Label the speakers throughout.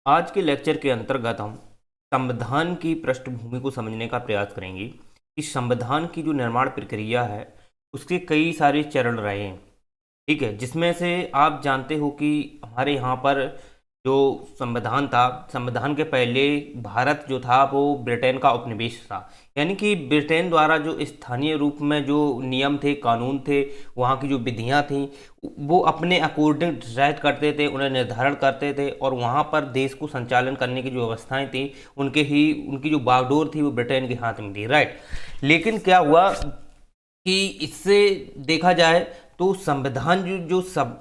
Speaker 1: आज के लेक्चर के अंतर्गत हम संविधान की पृष्ठभूमि को समझने का प्रयास करेंगे कि संविधान की जो निर्माण प्रक्रिया है उसके कई सारे चरण रहे हैं। ठीक है, जिसमें से आप जानते हो कि हमारे यहाँ पर जो संविधान था, संविधान के पहले भारत जो था वो ब्रिटेन का उपनिवेश था। यानी कि ब्रिटेन द्वारा जो स्थानीय रूप में जो नियम थे, कानून थे, वहाँ की जो विधियाँ थीं, वो अपने अकॉर्डिंग डिसाइड करते थे, उन्हें निर्धारण करते थे और वहाँ पर देश को संचालन करने की जो व्यवस्थाएं थी उनकी जो बागडोर थी वो ब्रिटेन के हाथ में थी। राइट। लेकिन क्या हुआ कि इससे देखा जाए तो संविधान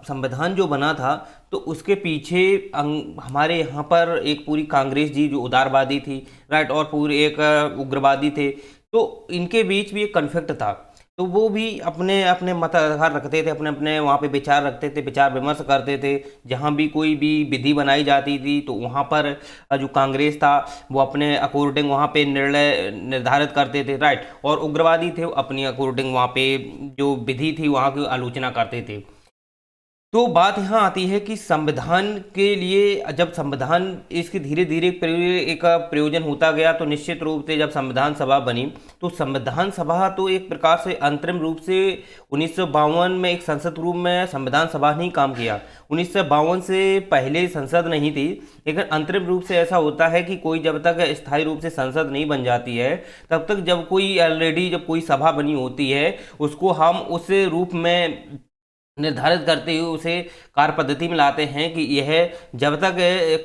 Speaker 1: संविधान जो बना था तो उसके पीछे हमारे यहाँ पर एक पूरी कांग्रेस जी जो उदारवादी थी, राइट, और पूरे एक उग्रवादी थे। तो इनके बीच भी एक कन्फ्लिक्ट था। तो वो भी अपने अपने मताधार रखते थे, अपने अपने वहाँ पे विचार रखते थे, विचार विमर्श करते थे। जहाँ भी कोई भी विधि बनाई जाती थी तो वहाँ पर जो कांग्रेस था वो अपने अकॉर्डिंग वहाँ पे निर्णय निर्धारित करते थे, राइट, और उग्रवादी थे वो अपनी अकॉर्डिंग वहाँ पे जो विधि थी वहाँ की आलोचना करते थे। तो बात यहाँ आती है कि संविधान के लिए जब संविधान इसके धीरे धीरे एक प्रयोजन होता गया तो निश्चित रूप से जब संविधान सभा बनी तो संविधान सभा तो एक प्रकार से अंतरिम रूप से 1952 में एक संसद रूप में संविधान सभा ने ही काम किया। 1952 से पहले संसद नहीं थी, लेकिन अंतरिम रूप से ऐसा होता है कि कोई जब तक स्थायी रूप से संसद नहीं बन जाती है तब तक जब कोई ऑलरेडी जब कोई सभा बनी होती है उसको हम उस रूप में निर्धारित करते हुए उसे कार्य पद्धति में लाते हैं कि यह जब तक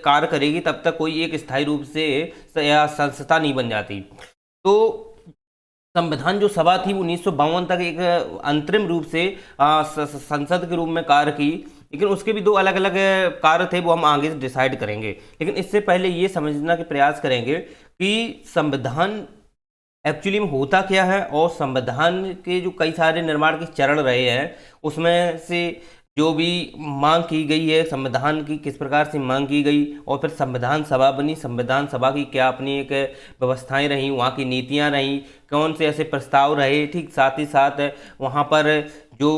Speaker 1: कार्य करेगी तब तक कोई एक स्थायी रूप से या संस्था नहीं बन जाती। तो संविधान जो सभा थी 1952 तक एक अंतरिम रूप से संसद के रूप में कार्य की, लेकिन उसके भी दो अलग अलग कार्य थे, वो हम आगे डिसाइड करेंगे। लेकिन इससे पहले ये समझना के प्रयास करेंगे कि संविधान एक्चुअली में होता क्या है और संविधान के जो कई सारे निर्माण के चरण रहे हैं उसमें से जो भी मांग की गई है संविधान की किस प्रकार से मांग की गई, और फिर संविधान सभा बनी, संविधान सभा की क्या अपनी एक व्यवस्थाएं रहीं, वहाँ की नीतियाँ रहीं, कौन से ऐसे प्रस्ताव रहे। ठीक साथ ही साथ वहाँ पर जो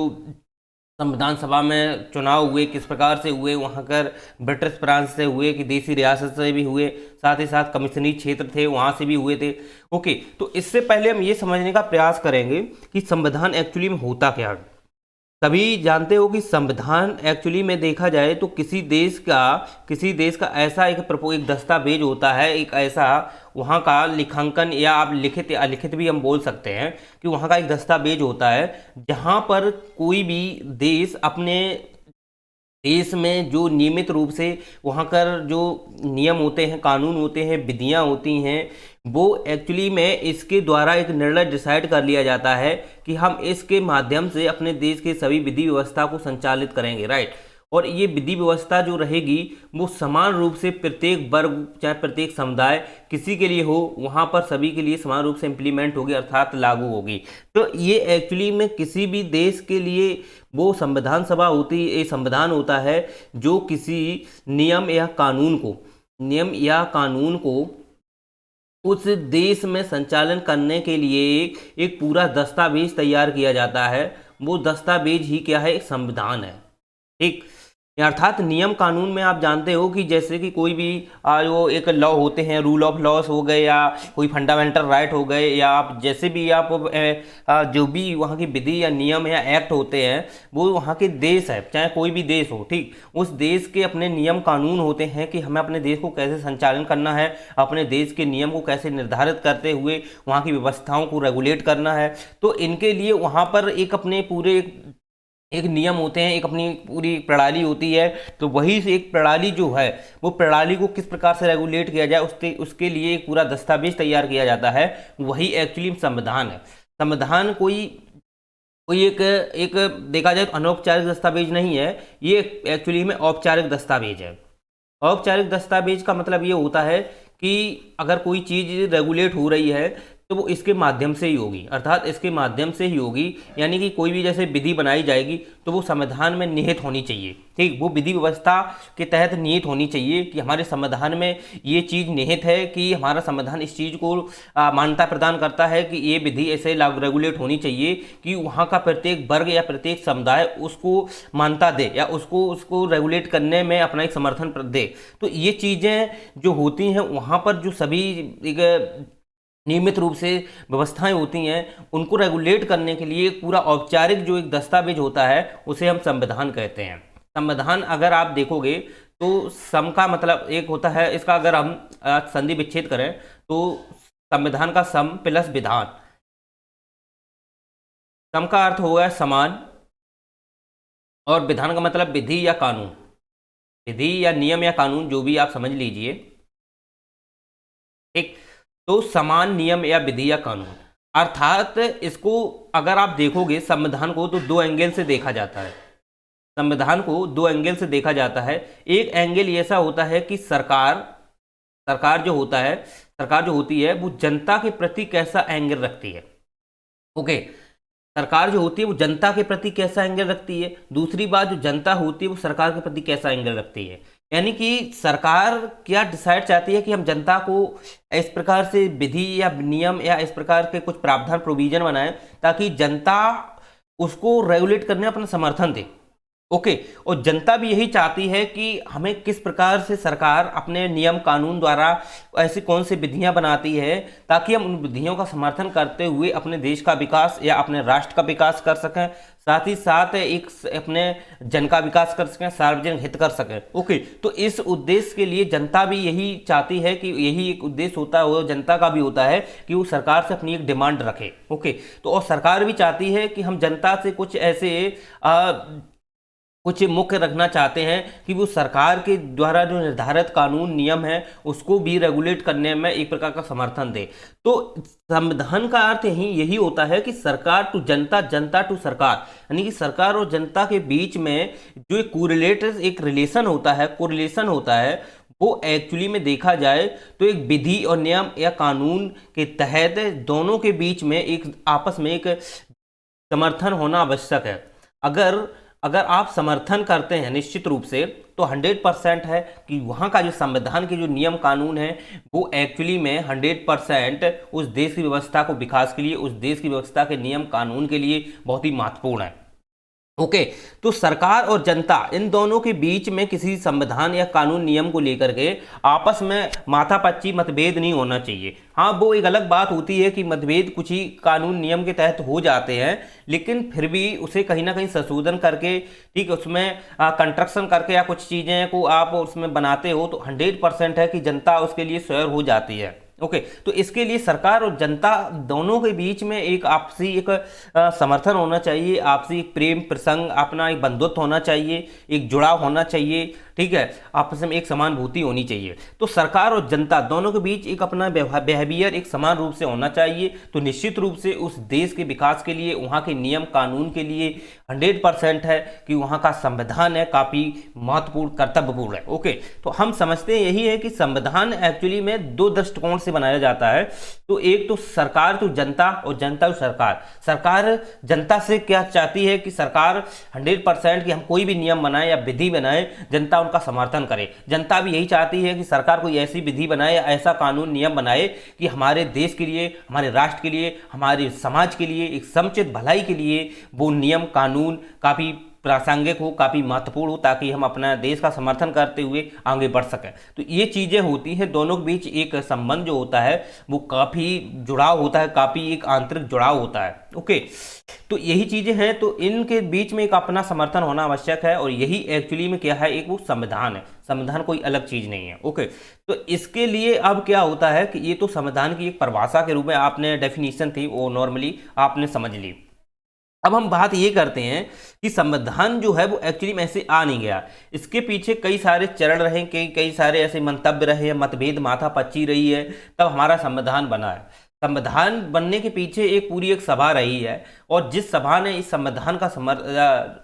Speaker 1: संविधान सभा में चुनाव हुए किस प्रकार से हुए, वहाँ कर ब्रिटिश प्रांत से हुए कि देसी रियासत से भी हुए, साथ ही साथ कमिश्नरी क्षेत्र थे वहाँ से भी हुए थे। ओके, तो इससे पहले हम ये समझने का प्रयास करेंगे कि संविधान एक्चुअली में होता क्या है। सभी जानते हो कि संविधान एक्चुअली में देखा जाए तो किसी देश का ऐसा एक दस्तावेज होता है, एक ऐसा वहाँ का लिखांकन या आप लिखित या अलिखित भी हम बोल सकते हैं कि वहाँ का एक दस्तावेज होता है जहाँ पर कोई भी देश अपने देश में जो नियमित रूप से वहाँ कर जो नियम होते हैं, कानून होते हैं, विधियाँ होती हैं, वो एक्चुअली में इसके द्वारा एक निर्णय डिसाइड कर लिया जाता है कि हम इसके माध्यम से अपने देश के सभी विधि व्यवस्था को संचालित करेंगे, राइट। और ये विधि व्यवस्था जो रहेगी वो समान रूप से प्रत्येक वर्ग चाहे प्रत्येक समुदाय किसी के लिए हो वहाँ पर सभी के लिए समान रूप से इम्प्लीमेंट होगी अर्थात लागू होगी। तो ये एक्चुअली में किसी भी देश के लिए वो संविधान सभा होती ये संविधान होता है जो किसी नियम या कानून को उस देश में संचालन करने के लिए एक पूरा दस्तावेज तैयार किया जाता है। वो दस्तावेज ही क्या है, एक संविधान है। ठीक, अर्थात नियम कानून में आप जानते हो कि जैसे कि कोई भी जो एक लॉ होते हैं, रूल ऑफ लॉस हो गए या कोई फंडामेंटल राइट हो गए, या आप जैसे भी आप जो भी वहाँ की विधि या नियम या एक्ट होते हैं वो वहाँ के देश है, चाहे कोई भी देश हो, ठीक, उस देश के अपने नियम कानून होते हैं कि हमें अपने देश को कैसे संचालन करना है, अपने देश के नियम को कैसे निर्धारित करते हुए वहाँ की व्यवस्थाओं को रेगुलेट करना है। तो इनके लिए वहाँ पर एक अपने पूरे एक नियम होते हैं, एक अपनी पूरी प्रणाली होती है। तो वही से एक प्रणाली जो है वो प्रणाली को किस प्रकार से रेगुलेट किया जाए उसके लिए एक पूरा दस्तावेज तैयार किया जाता है, वही एक्चुअली संविधान है। संविधान कोई कोई एक देखा जाए तो अनौपचारिक दस्तावेज नहीं है, ये एक्चुअली में औपचारिक दस्तावेज है। औपचारिक दस्तावेज का मतलब ये होता है कि अगर कोई चीज़ रेगुलेट हो रही है तो वो इसके माध्यम से ही होगी, अर्थात इसके माध्यम से ही होगी। यानी कि कोई भी जैसे विधि बनाई जाएगी तो वो संविधान में निहित होनी चाहिए, ठीक, वो विधि व्यवस्था के तहत निहित होनी चाहिए कि हमारे संविधान में ये चीज़ निहित है कि हमारा संविधान इस चीज़ को मान्यता प्रदान करता है कि ये विधि ऐसे लागू रेगुलेट होनी चाहिए कि वहाँ का प्रत्येक वर्ग या प्रत्येक समुदाय उसको मान्यता दे या उसको रेगुलेट करने में अपना एक समर्थन दे। तो ये चीज़ें जो होती हैं वहाँ पर जो सभी एक नियमित रूप से व्यवस्थाएं होती हैं उनको रेगुलेट करने के लिए पूरा औपचारिक जो एक दस्तावेज होता है उसे हम संविधान कहते हैं। संविधान अगर आप देखोगे तो सम का मतलब एक होता है, इसका अगर हम संधि विच्छेद करें तो संविधान का सम प्लस विधान, सम का अर्थ होगा समान और विधान का मतलब विधि या कानून, विधि या नियम या कानून जो भी आप समझ लीजिए, ठीक। तो समान नियम या विधि या कानून, अर्थात इसको अगर आप देखोगे संविधान को तो दो एंगल से देखा जाता है। संविधान को दो एंगल से देखा जाता है। एक एंगल ऐसा होता है कि सरकार जो होती है वो जनता के प्रति कैसा एंगल रखती है। ओके, सरकार जो होती है वो जनता के प्रति कैसा एंगल रखती है। दूसरी बात, जो जनता होती है वो सरकार के प्रति कैसा एंगल रखती है। यानी कि सरकार क्या डिसाइड चाहती है कि हम जनता को इस प्रकार से विधि या नियम या इस प्रकार के कुछ प्रावधान प्रोविजन बनाएं ताकि जनता उसको रेगुलेट करने में अपना समर्थन दे। ओके, और जनता भी यही चाहती है कि हमें किस प्रकार से सरकार अपने नियम कानून द्वारा ऐसी कौन सी विधियां बनाती है ताकि हम उन विधियों का समर्थन करते हुए अपने देश का विकास या अपने राष्ट्र का विकास कर सकें, साथ ही साथ एक अपने जन का विकास कर सकें, सार्वजनिक हित कर सकें। ओके, तो इस उद्देश्य के लिए जनता भी यही चाहती है कि यही एक उद्देश्य होता है, वो जनता का भी होता है कि वो सरकार से अपनी एक डिमांड रखे। ओके, तो और सरकार भी चाहती है कि हम जनता से कुछ ऐसे कुछ मुख्य रखना चाहते हैं कि वो सरकार के द्वारा जो निर्धारित कानून नियम है उसको भी रेगुलेट करने में एक प्रकार का समर्थन दे। तो संविधान का अर्थ यही होता है कि सरकार टू जनता, जनता टू सरकार, यानी कि सरकार और जनता के बीच में जो एक कोरिलेटेड एक रिलेशन होता है वो एक्चुअली में देखा जाए तो एक विधि और नियम या कानून के तहत दोनों के बीच में एक आपस में एक समर्थन होना आवश्यक है। अगर आप समर्थन करते हैं निश्चित रूप से तो 100% है कि वहाँ का जो संविधान के जो नियम कानून है वो एक्चुअली में 100% उस देश की व्यवस्था को विकास के लिए, उस देश की व्यवस्था के नियम कानून के लिए बहुत ही महत्वपूर्ण है। ओके, तो सरकार और जनता इन दोनों के बीच में किसी संविधान या कानून नियम को लेकर के आपस में माथापच्ची मतभेद नहीं होना चाहिए। हाँ, वो एक अलग बात होती है कि मतभेद कुछ ही कानून नियम के तहत हो जाते हैं, लेकिन फिर भी उसे कहीं ना कहीं संशोधन करके, ठीक, उसमें कंस्ट्रक्शन करके या कुछ चीज़ें को आप उसमें बनाते हो तो 100% है कि जनता उसके लिए शेयर हो जाती है। ओके, तो इसके लिए सरकार और जनता दोनों के बीच में एक आपसी एक समर्थन होना चाहिए, आपसी एक प्रेम प्रसंग, अपना एक बंधुत्व होना चाहिए, एक जुड़ाव होना चाहिए, ठीक है, आपस में एक समानुभूति होनी चाहिए। तो सरकार और जनता दोनों के बीच एक अपना बिहेवियर एक समान रूप से होना चाहिए। तो निश्चित रूप से उस देश के विकास के लिए, वहाँ के नियम कानून के लिए 100% है कि वहाँ का संविधान है काफ़ी महत्वपूर्ण, कर्तव्यपूर्ण है। ओके, तो हम समझते हैं यही है कि संविधान एक्चुअली में दो दृष्टिकोण से बनाया जाता है। तो एक तो सरकार तो जनता और जनता तो सरकार। सरकार जनता से क्या चाहती है कि सरकार 100% कि हम कोई भी नियम बनाए या विधि बनाए, जनता उनका समर्थन करे। जनता भी यही चाहती है कि सरकार कोई ऐसी विधि बनाए या ऐसा कानून नियम बनाए कि हमारे देश के लिए, हमारे राष्ट्र के लिए, हमारे समाज के लिए, एक समुचित भलाई के लिए वो नियम कानून काफ़ी प्रासंगिक हो, काफ़ी महत्वपूर्ण हो, ताकि हम अपना देश का समर्थन करते हुए आगे बढ़ सकें। तो ये चीज़ें होती हैं, दोनों के बीच एक संबंध जो होता है वो काफ़ी जुड़ाव होता है, काफ़ी एक आंतरिक जुड़ाव होता है। ओके, तो यही चीज़ें हैं, तो इनके बीच में एक अपना समर्थन होना आवश्यक है और यही एक्चुअली में क्या है, एक वो संविधान है। संविधान कोई अलग चीज़ नहीं है। ओके, तो इसके लिए अब क्या होता है कि ये तो संविधान की एक परिभाषा के रूप में आपने डेफिनेशन थी वो नॉर्मली आपने समझ ली। अब हम बात ये करते हैं कि संविधान जो है वो एक्चुअली में ऐसे आ नहीं गया, इसके पीछे कई सारे चरण रहे, कई सारे ऐसे मंतव्य रहे, मतभेद माथापच्ची रही है, तब हमारा संविधान बना है। संविधान बनने के पीछे एक पूरी एक सभा रही है, और जिस सभा ने इस संविधान का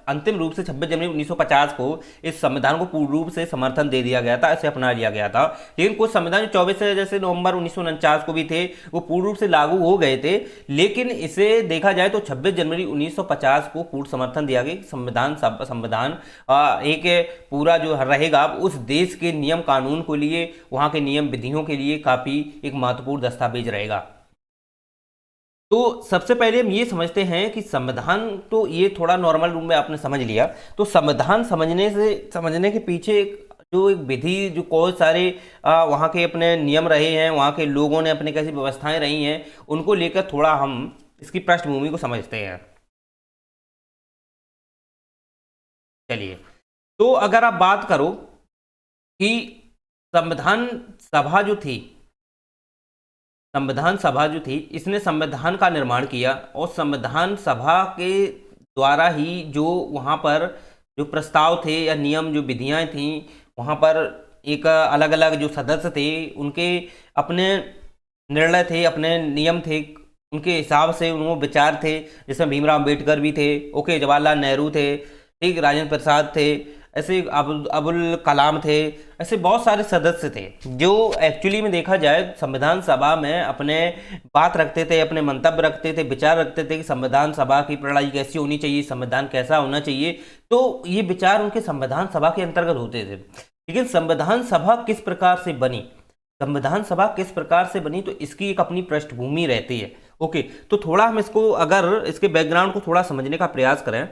Speaker 1: अंतिम रूप से 26 जनवरी 1950 को इस संविधान को पूर्ण रूप से समर्थन दे दिया गया था, इसे अपना लिया गया था। लेकिन कुछ संविधान 24 से जैसे नवंबर 1949 को भी थे, वो पूर्ण रूप से लागू हो गए थे, लेकिन इसे देखा जाए तो 26 जनवरी 1950 को पूर्ण समर्थन दिया गया। संविधान एक पूरा जो रहेगा उस देश के नियम कानून को लिए, वहाँ के नियम विधियों के लिए काफ़ी एक महत्वपूर्ण दस्तावेज रहेगा। तो सबसे पहले हम ये समझते हैं कि संविधान, तो ये थोड़ा नॉर्मल रूप में आपने समझ लिया, तो संविधान समझने के पीछे एक विधि, जो बहुत सारे वहाँ के अपने नियम रहे हैं, वहाँ के लोगों ने अपने कैसी व्यवस्थाएं रही हैं, उनको लेकर थोड़ा हम इसकी पृष्ठभूमि को समझते हैं। चलिए, तो अगर आप बात करो कि संविधान सभा जो थी इसने संविधान का निर्माण किया, और संविधान सभा के द्वारा ही जो वहाँ पर जो प्रस्ताव थे या नियम जो विधियाँ थी, वहाँ पर एक अलग अलग जो सदस्य थे उनके अपने निर्णय थे, अपने नियम थे, उनके हिसाब से उनके विचार थे। जिसमें भीमराव अम्बेडकर भी थे, ओके, जवाहरलाल नेहरू थे, ठीक, राजेंद्र प्रसाद थे, ऐसे अबुल कलाम थे, ऐसे बहुत सारे सदस्य थे जो एक्चुअली में देखा जाए संविधान सभा में अपने बात रखते थे, अपने मंतव्य रखते थे, विचार रखते थे कि संविधान सभा की प्रणाली कैसी होनी चाहिए, संविधान कैसा होना चाहिए। तो ये विचार उनके संविधान सभा के अंतर्गत होते थे। लेकिन संविधान सभा किस प्रकार से बनी, तो इसकी एक अपनी पृष्ठभूमि रहती है। ओके, तो थोड़ा हम इसको, अगर इसके बैकग्राउंड को थोड़ा समझने का प्रयास करें,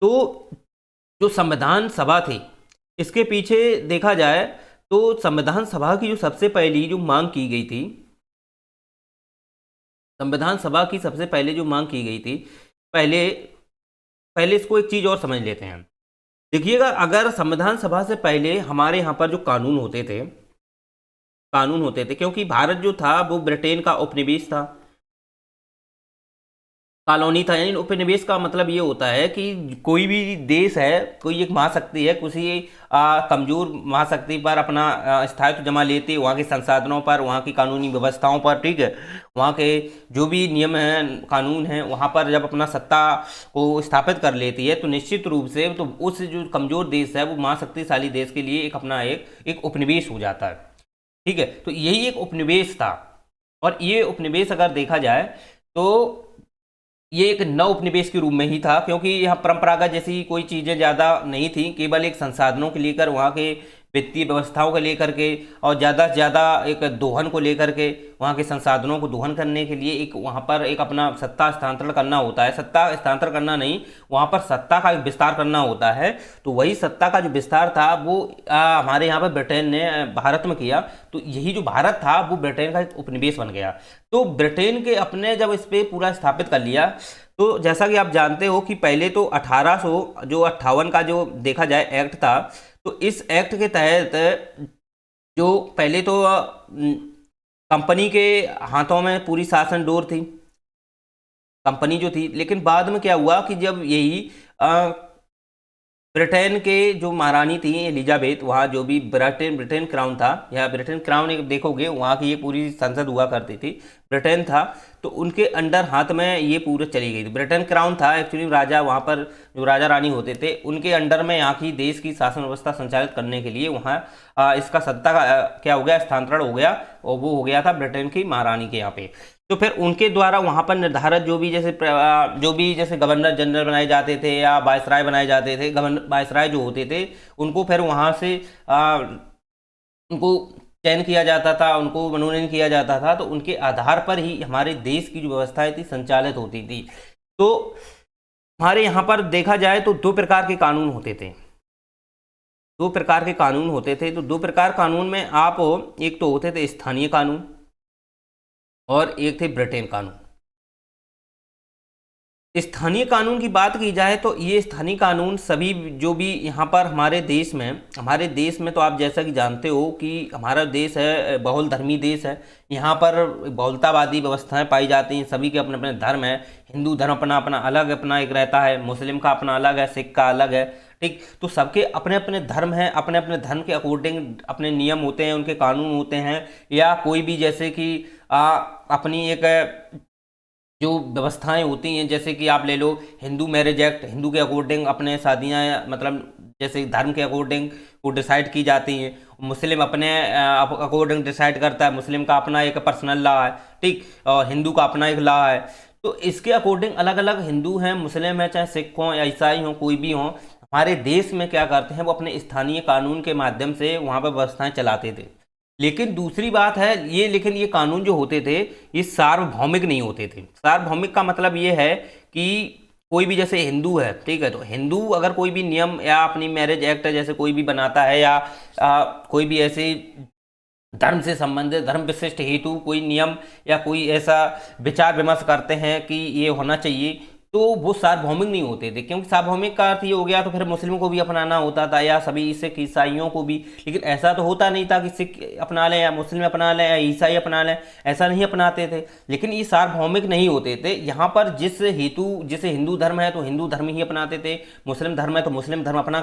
Speaker 1: तो जो संविधान सभा थी इसके पीछे देखा जाए तो संविधान सभा की जो सबसे पहली जो मांग की गई थी, पहले इसको एक चीज और समझ लेते हैं। देखिएगा, अगर संविधान सभा से पहले हमारे यहाँ पर जो कानून होते थे, क्योंकि भारत जो था वो ब्रिटेन का उपनिवेश था, कॉलोनी था। यानी उपनिवेश का मतलब ये होता है कि कोई भी देश है, कोई एक महाशक्ति है, किसी कमजोर महाशक्ति पर अपना स्थायित्व जमा लेती है, वहाँ के संसाधनों पर, वहाँ की कानूनी व्यवस्थाओं पर, ठीक है, वहाँ के जो भी नियम हैं, कानून हैं, वहाँ पर जब अपना सत्ता को स्थापित कर लेती है, तो निश्चित रूप से तो उस जो कमजोर देश है वो महाशक्तिशाली देश के लिए एक अपना एक उपनिवेश हो जाता है। ठीक है, तो यही एक उपनिवेश था। और ये उपनिवेश अगर देखा जाए तो ये एक नव उपनिवेश के रूप में ही था, क्योंकि यहाँ परंपरागत जैसी कोई चीज़ें ज़्यादा नहीं थी, केवल एक संसाधनों को लेकर, वहाँ के वित्तीय व्यवस्थाओं को लेकर के, और ज़्यादा से ज़्यादा एक दोहन को लेकर के, वहाँ के संसाधनों को दोहन करने के लिए एक वहाँ पर एक अपना सत्ता हस्तांतरण करना होता है। सत्ता हस्तांतरण करना नहीं, वहाँ पर सत्ता का एक विस्तार करना होता है। तो वही सत्ता का जो विस्तार था वो हमारे यहाँ पर ब्रिटेन ने भारत में किया। तो यही जो भारत था वो ब्रिटेन का एक उपनिवेश बन गया। तो ब्रिटेन के अपने जब इस पर पूरा स्थापित कर लिया, तो जैसा कि आप जानते हो कि पहले तो 1858 का जो देखा जाए एक्ट था, तो इस एक्ट के तहत जो पहले तो कंपनी के हाथों में पूरी शासन डोर थी, कंपनी जो थी। लेकिन बाद में क्या हुआ कि जब यही ब्रिटेन के जो महारानी थी एलिजाबेथ, वहाँ जो भी ब्रिटेन क्राउन था, या ब्रिटेन क्राउन एक देखोगे वहाँ की ये पूरी संसद हुआ करती थी, ब्रिटेन था, तो उनके अंडर हाथ में ये पूरे चली गई थी। ब्रिटेन क्राउन था एक्चुअली, राजा वहाँ पर जो राजा रानी होते थे उनके अंडर में यहाँ की देश की शासन व्यवस्था संचालित करने के लिए वहाँ इसका सत्ता का क्या हो गया, स्थानांतरण हो गया, और वो हो गया था ब्रिटेन की महारानी के यहाँ पे। तो फिर उनके द्वारा वहाँ पर निर्धारित जो भी जैसे गवर्नर जनरल बनाए जाते थे या वायसराय बनाए जाते थे, वायसराय जो होते थे उनको फिर वहाँ से उनको चयन किया जाता था, उनको मनोनयन किया जाता था। तो उनके आधार पर ही हमारे देश की जो व्यवस्थाएं थी संचालित होती थी। तो हमारे यहाँ पर देखा जाए तो दो प्रकार के कानून होते थे। तो दो प्रकार कानून में आप, एक तो होते थे स्थानीय कानून और एक थे ब्रिटेन कानून। स्थानीय कानून की बात की जाए तो ये स्थानीय कानून सभी जो भी यहाँ पर हमारे देश में तो आप जैसा कि जानते हो कि हमारा देश है बहुल धर्मी देश है। यहाँ पर बहुलतावादी व्यवस्थाएं पाई जाती हैं, सभी के अपने अपने धर्म है। हिंदू धर्म अपना अपना अलग अपना एक रहता है, मुस्लिम का अपना अलग है, सिख का अलग है। ठीक, तो सबके अपने अपने धर्म हैं, अपने अपने धर्म के अकॉर्डिंग अपने नियम होते हैं, उनके कानून होते हैं। या कोई भी जैसे कि अपनी एक जो व्यवस्थाएं होती हैं, जैसे कि आप ले लो हिंदू मैरिज एक्ट, हिंदू के अकॉर्डिंग अपने शादियां मतलब जैसे धर्म के अकॉर्डिंग वो डिसाइड की जाती हैं। मुस्लिम अपने अकॉर्डिंग डिसाइड करता है, मुस्लिम का अपना एक पर्सनल लॉ है, ठीक, और हिंदू का अपना एक लॉ है। तो इसके अकॉर्डिंग अलग अलग हिंदू हैं, मुस्लिम हैं, चाहे सिख हों या ईसाई हों, कोई भी हों, हमारे देश में क्या करते हैं वो अपने स्थानीय कानून के माध्यम से वहाँ पर व्यवस्थाएं चलाते थे। लेकिन दूसरी बात है ये, लेकिन ये कानून जो होते थे ये सार्वभौमिक नहीं होते थे। सार्वभौमिक का मतलब ये है कि कोई भी जैसे हिंदू है, ठीक है, तो हिंदू अगर कोई भी नियम या अपनी मैरिज एक्ट जैसे कोई भी बनाता है या कोई भी ऐसे धर्म से संबंधित धर्म विशिष्ट हेतु कोई नियम या कोई ऐसा विचार विमर्श करते हैं कि ये होना चाहिए, तो वो सार्वभौमिक नहीं होते थे। क्योंकि सार्वभौमिक का अर्थ ये हो गया तो फिर मुस्लिमों को भी अपनाना होता था या सभी सिख ईसाइयों को भी। लेकिन ऐसा तो होता नहीं था कि सिख अपना लें या मुस्लिम अपना लें या ईसाई अपना लें, ऐसा नहीं अपनाते थे। लेकिन ये सार्वभौमिक नहीं होते थे। यहाँ पर जिस हेतु, जैसे हिंदू धर्म है तो हिंदू धर्म ही अपनाते थे, मुस्लिम धर्म है तो मुस्लिम धर्म अपना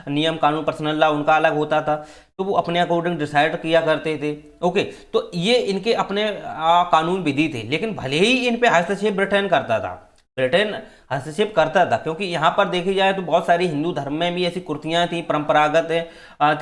Speaker 1: नियम कानून पर्सनल लॉ उनका अलग होता था, तो वो अपने अकॉर्डिंग डिसाइड किया करते थे। ओके, तो ये इनके अपने कानून विधि थे। लेकिन भले ही इन पे हस्तक्षेप ब्रिटेन करता था, ब्रिटेन हस्तक्षेप करता था, क्योंकि यहाँ पर देखी जाए तो बहुत सारी हिंदू धर्म में भी ऐसी कुर्तियाँ थी परंपरागत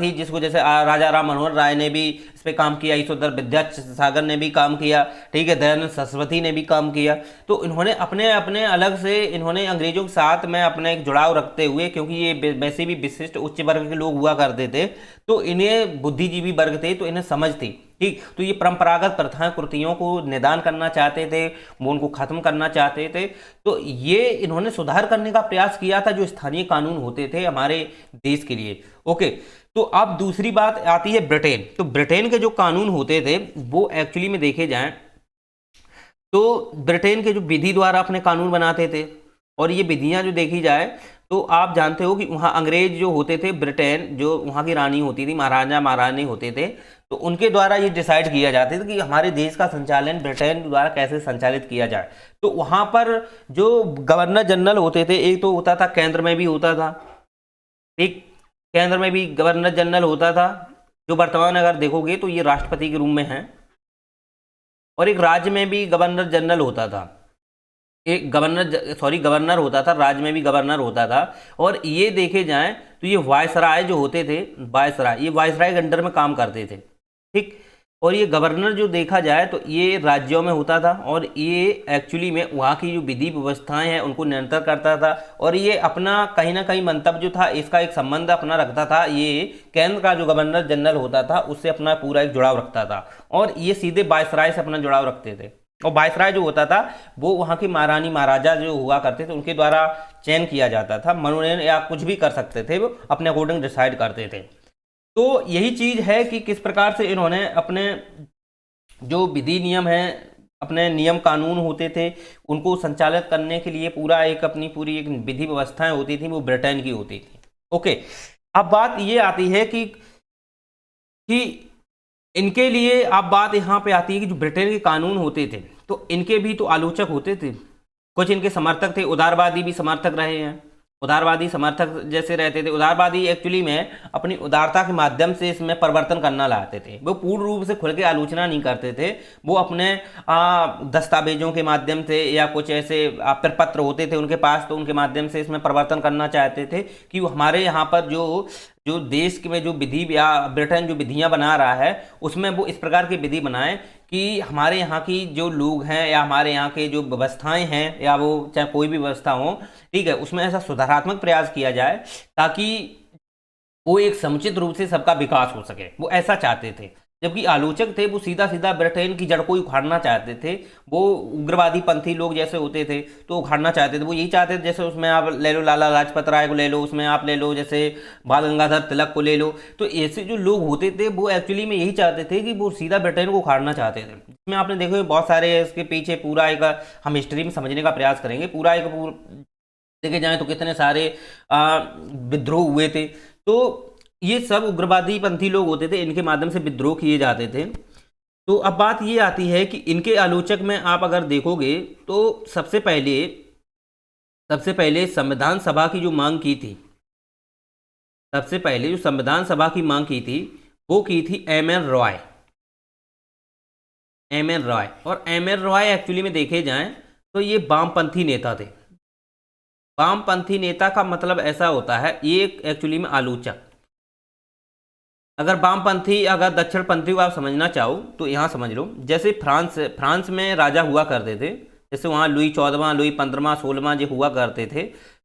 Speaker 1: थी, जिसको जैसे राजा राम मनोहर राय ने भी इस पे काम किया, ईश्वर विद्यासागर ने भी काम किया, ठीक है, दयानंद सरस्वती ने भी काम किया। तो इन्होंने अपने अपने अलग से इन्होंने अंग्रेजों के साथ में अपना एक जुड़ाव रखते हुए, क्योंकि ये वैसे भी विशिष्ट उच्च वर्ग के लोग हुआ करते थे, तो इन्हें बुद्धिजीवी वर्ग थे तो इन्हें समझ थी, ठीक, तो ये परंपरागत प्रथाएं कुर्तियों को निदान करना चाहते थे, वो उनको खत्म करना चाहते थे। तो ये इन्होंने सुधार करने का प्रयास किया था जो स्थानीय कानून होते थे हमारे देश के लिए। ओके, तो अब दूसरी बात आती है ब्रिटेन। तो ब्रिटेन के जो कानून होते थे वो एक्चुअली में देखे जाएं तो ब्रिटेन के जो विधि द्वारा अपने कानून बनाते थे, और ये विधियां जो देखी जाए तो आप जानते हो कि वहाँ अंग्रेज जो होते थे, ब्रिटेन जो वहाँ की रानी होती थी, महाराजा महारानी होते थे, तो उनके द्वारा ये डिसाइड किया जाता था कि हमारे देश का संचालन ब्रिटेन द्वारा कैसे संचालित किया जाए। तो वहाँ पर जो गवर्नर जनरल होते थे, एक तो होता था केंद्र में भी होता था, एक केंद्र में भी गवर्नर जनरल होता था, जो वर्तमान अगर देखोगे तो ये राष्ट्रपति के रूप में है, और एक राज्य में भी गवर्नर जनरल होता था, एक गवर्नर होता था, राज्य में भी गवर्नर होता था। और ये देखे जाएं तो ये वायसराय जो होते थे, ये वायसराय के अंडर में काम करते थे, ठीक। और ये गवर्नर जो देखा जाए तो ये राज्यों में होता था, और ये एक्चुअली में वहाँ की जो विधि व्यवस्थाएं हैं उनको नियंत्रण करता था, और ये अपना कहीं ना कहीं मंतव्य जो था इसका एक संबंध अपना रखता था। ये केंद्र का जो गवर्नर जनरल होता था उससे अपना पूरा एक जुड़ाव रखता था, और ये सीधे वायसराय से अपना जुड़ाव रखते थे। और वायसराय जो होता था वो वहाँ की महारानी महाराजा जो हुआ करते थे उनके द्वारा चयन किया जाता था, मनोनयन या कुछ भी कर सकते थे, वो अपने अकॉर्डिंग डिसाइड करते थे। तो यही चीज़ है कि किस प्रकार से इन्होंने अपने जो विधि नियम है, अपने नियम कानून होते थे, उनको संचालित करने के लिए पूरा एक अपनी पूरी एक विधि व्यवस्थाएं होती थी, वो ब्रिटेन की होती थी। ओके, अब बात ये आती है कि इनके लिए अब बात यहाँ पे आती है कि जो ब्रिटेन के कानून होते थे तो इनके भी तो आलोचक होते थे, कुछ इनके समर्थक थे, उदारवादी भी समर्थक रहे हैं, उदारवादी समर्थक जैसे रहते थे। उदारवादी एक्चुअली में अपनी उदारता के माध्यम से इसमें परिवर्तन करना लाते थे, वो पूर्ण रूप से खुल के आलोचना नहीं करते थे, वो अपने दस्तावेजों के माध्यम से या कुछ ऐसे प्रपत्र होते थे उनके पास, तो उनके माध्यम से इसमें परिवर्तन करना चाहते थे कि वो हमारे यहाँ पर जो देश में जो विधि या ब्रिटेन जो विधियां बना रहा है उसमें वो इस प्रकार की विधि बनाए कि हमारे यहाँ की जो लोग हैं या हमारे यहाँ के जो व्यवस्थाएं हैं या वो चाहे कोई भी व्यवस्था हो, ठीक है, उसमें ऐसा सुधारात्मक प्रयास किया जाए ताकि वो एक समुचित रूप से सबका विकास हो सके, वो ऐसा चाहते थे। जबकि आलोचक थे वो सीधा सीधा ब्रिटेन की जड़ को ही उखाड़ना चाहते थे। वो उग्रवादी पंथी लोग जैसे होते थे तो उखाड़ना चाहते थे, वो यही चाहते थे, जैसे उसमें आप ले लो लाला लाजपत राय को ले लो, उसमें आप ले लो जैसे बाल गंगाधर तिलक को ले लो, तो ऐसे जो लोग होते थे वो एक्चुअली में यही चाहते थे कि वो सीधा ब्रिटेन को उखाड़ना चाहते थे। इसमें आपने देखो बहुत सारे इसके पीछे पूरा एक हम हिस्ट्री में समझने का प्रयास करेंगे, पूरा एक देखे जाए तो कितने सारे विद्रोह हुए थे। तो ये सब उग्रवादी पंथी लोग होते थे, इनके माध्यम से विद्रोह किए जाते थे। तो अब बात ये आती है कि इनके आलोचक में आप अगर देखोगे तो सबसे पहले संविधान सभा की जो मांग की थी, सबसे पहले जो संविधान सभा की मांग की थी वो की थी M N Roy. M N Roy, और एम एन रॉय एक्चुअली में देखे जाएं तो ये वामपंथी नेता थे। वामपंथी नेता का मतलब ऐसा होता है, ये एक्चुअली में आलोचक। अगर वामपंथी अगर दक्षिणपंथी को आप समझना चाहो तो यहाँ समझ लो, जैसे फ्रांस में राजा हुआ करते थे, जैसे वहाँ लुई 14वां, लुई 15वां, 16वां जो हुआ करते थे,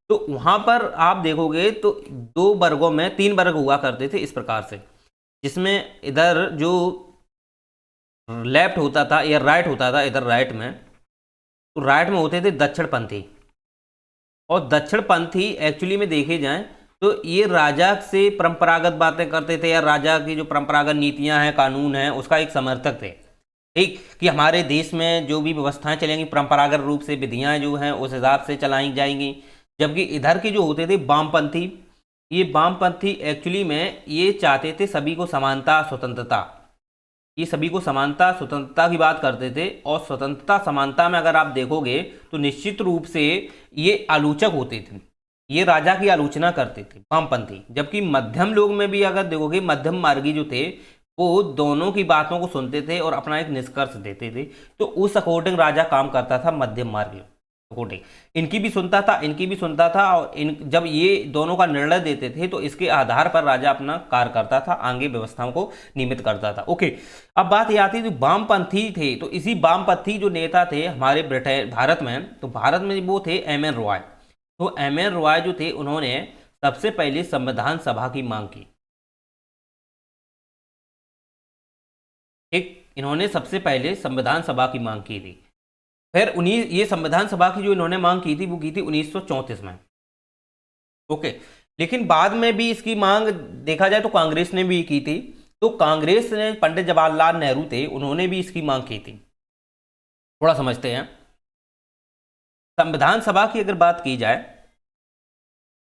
Speaker 1: तो वहाँ पर आप देखोगे तो दो वर्गों में 3 वर्ग हुआ करते थे इस प्रकार से, जिसमें इधर जो लेफ्ट होता था या राइट होता था, इधर राइट में, तो राइट में होते थे दक्षिणपंथी। और दक्षिणपंथी एक्चुअली में देखे जाएं तो ये राजा से परंपरागत बातें करते थे, या राजा की जो परंपरागत नीतियां हैं, कानून हैं, उसका एक समर्थक थे। ठीक, कि हमारे देश में जो भी व्यवस्थाएं चलेंगी परंपरागत रूप से, विधियां जो हैं उस हिसाब से चलाई जाएंगी। जबकि इधर के जो होते थे वामपंथी, ये वामपंथी एक्चुअली में ये चाहते थे सभी को समानता, स्वतंत्रता, ये सभी को समानता स्वतंत्रता की बात करते थे। और स्वतंत्रता समानता में अगर आप देखोगे तो निश्चित रूप से ये आलोचक होते थे, ये राजा की आलोचना करते थे वामपंथी। जबकि मध्यम लोग में भी अगर देखोगे, मध्यम मार्गी जो थे वो दोनों की बातों को सुनते थे और अपना एक निष्कर्ष देते थे। तो उस अकॉर्डिंग राजा काम करता था, मध्यम मार्गी अकॉर्डिंग इनकी भी सुनता था, इनकी भी सुनता था। और जब ये दोनों का निर्णय देते थे तो इसके आधार पर राजा अपना कार्य करता था, आगे व्यवस्थाओं को नियमित करता था। ओके, अब बात ये आती थी वामपंथी थे, तो इसी वामपंथी जो नेता थे हमारे ब्रिटेन भारत में, तो भारत में वो थे एम एन रॉय। तो एम एन रॉय जो थे उन्होंने सबसे पहले संविधान सभा की मांग की। ठीक, इन्होंने सबसे पहले संविधान सभा की मांग की थी। फिर ये संविधान सभा की जो इन्होंने मांग की थी वो की थी 1934 में। ओके, लेकिन बाद में भी इसकी मांग देखा जाए तो कांग्रेस ने भी की थी। तो कांग्रेस ने, पंडित जवाहरलाल नेहरू थे, उन्होंने भी इसकी मांग की थी। थोड़ा समझते हैं, संविधान सभा की अगर बात की जाए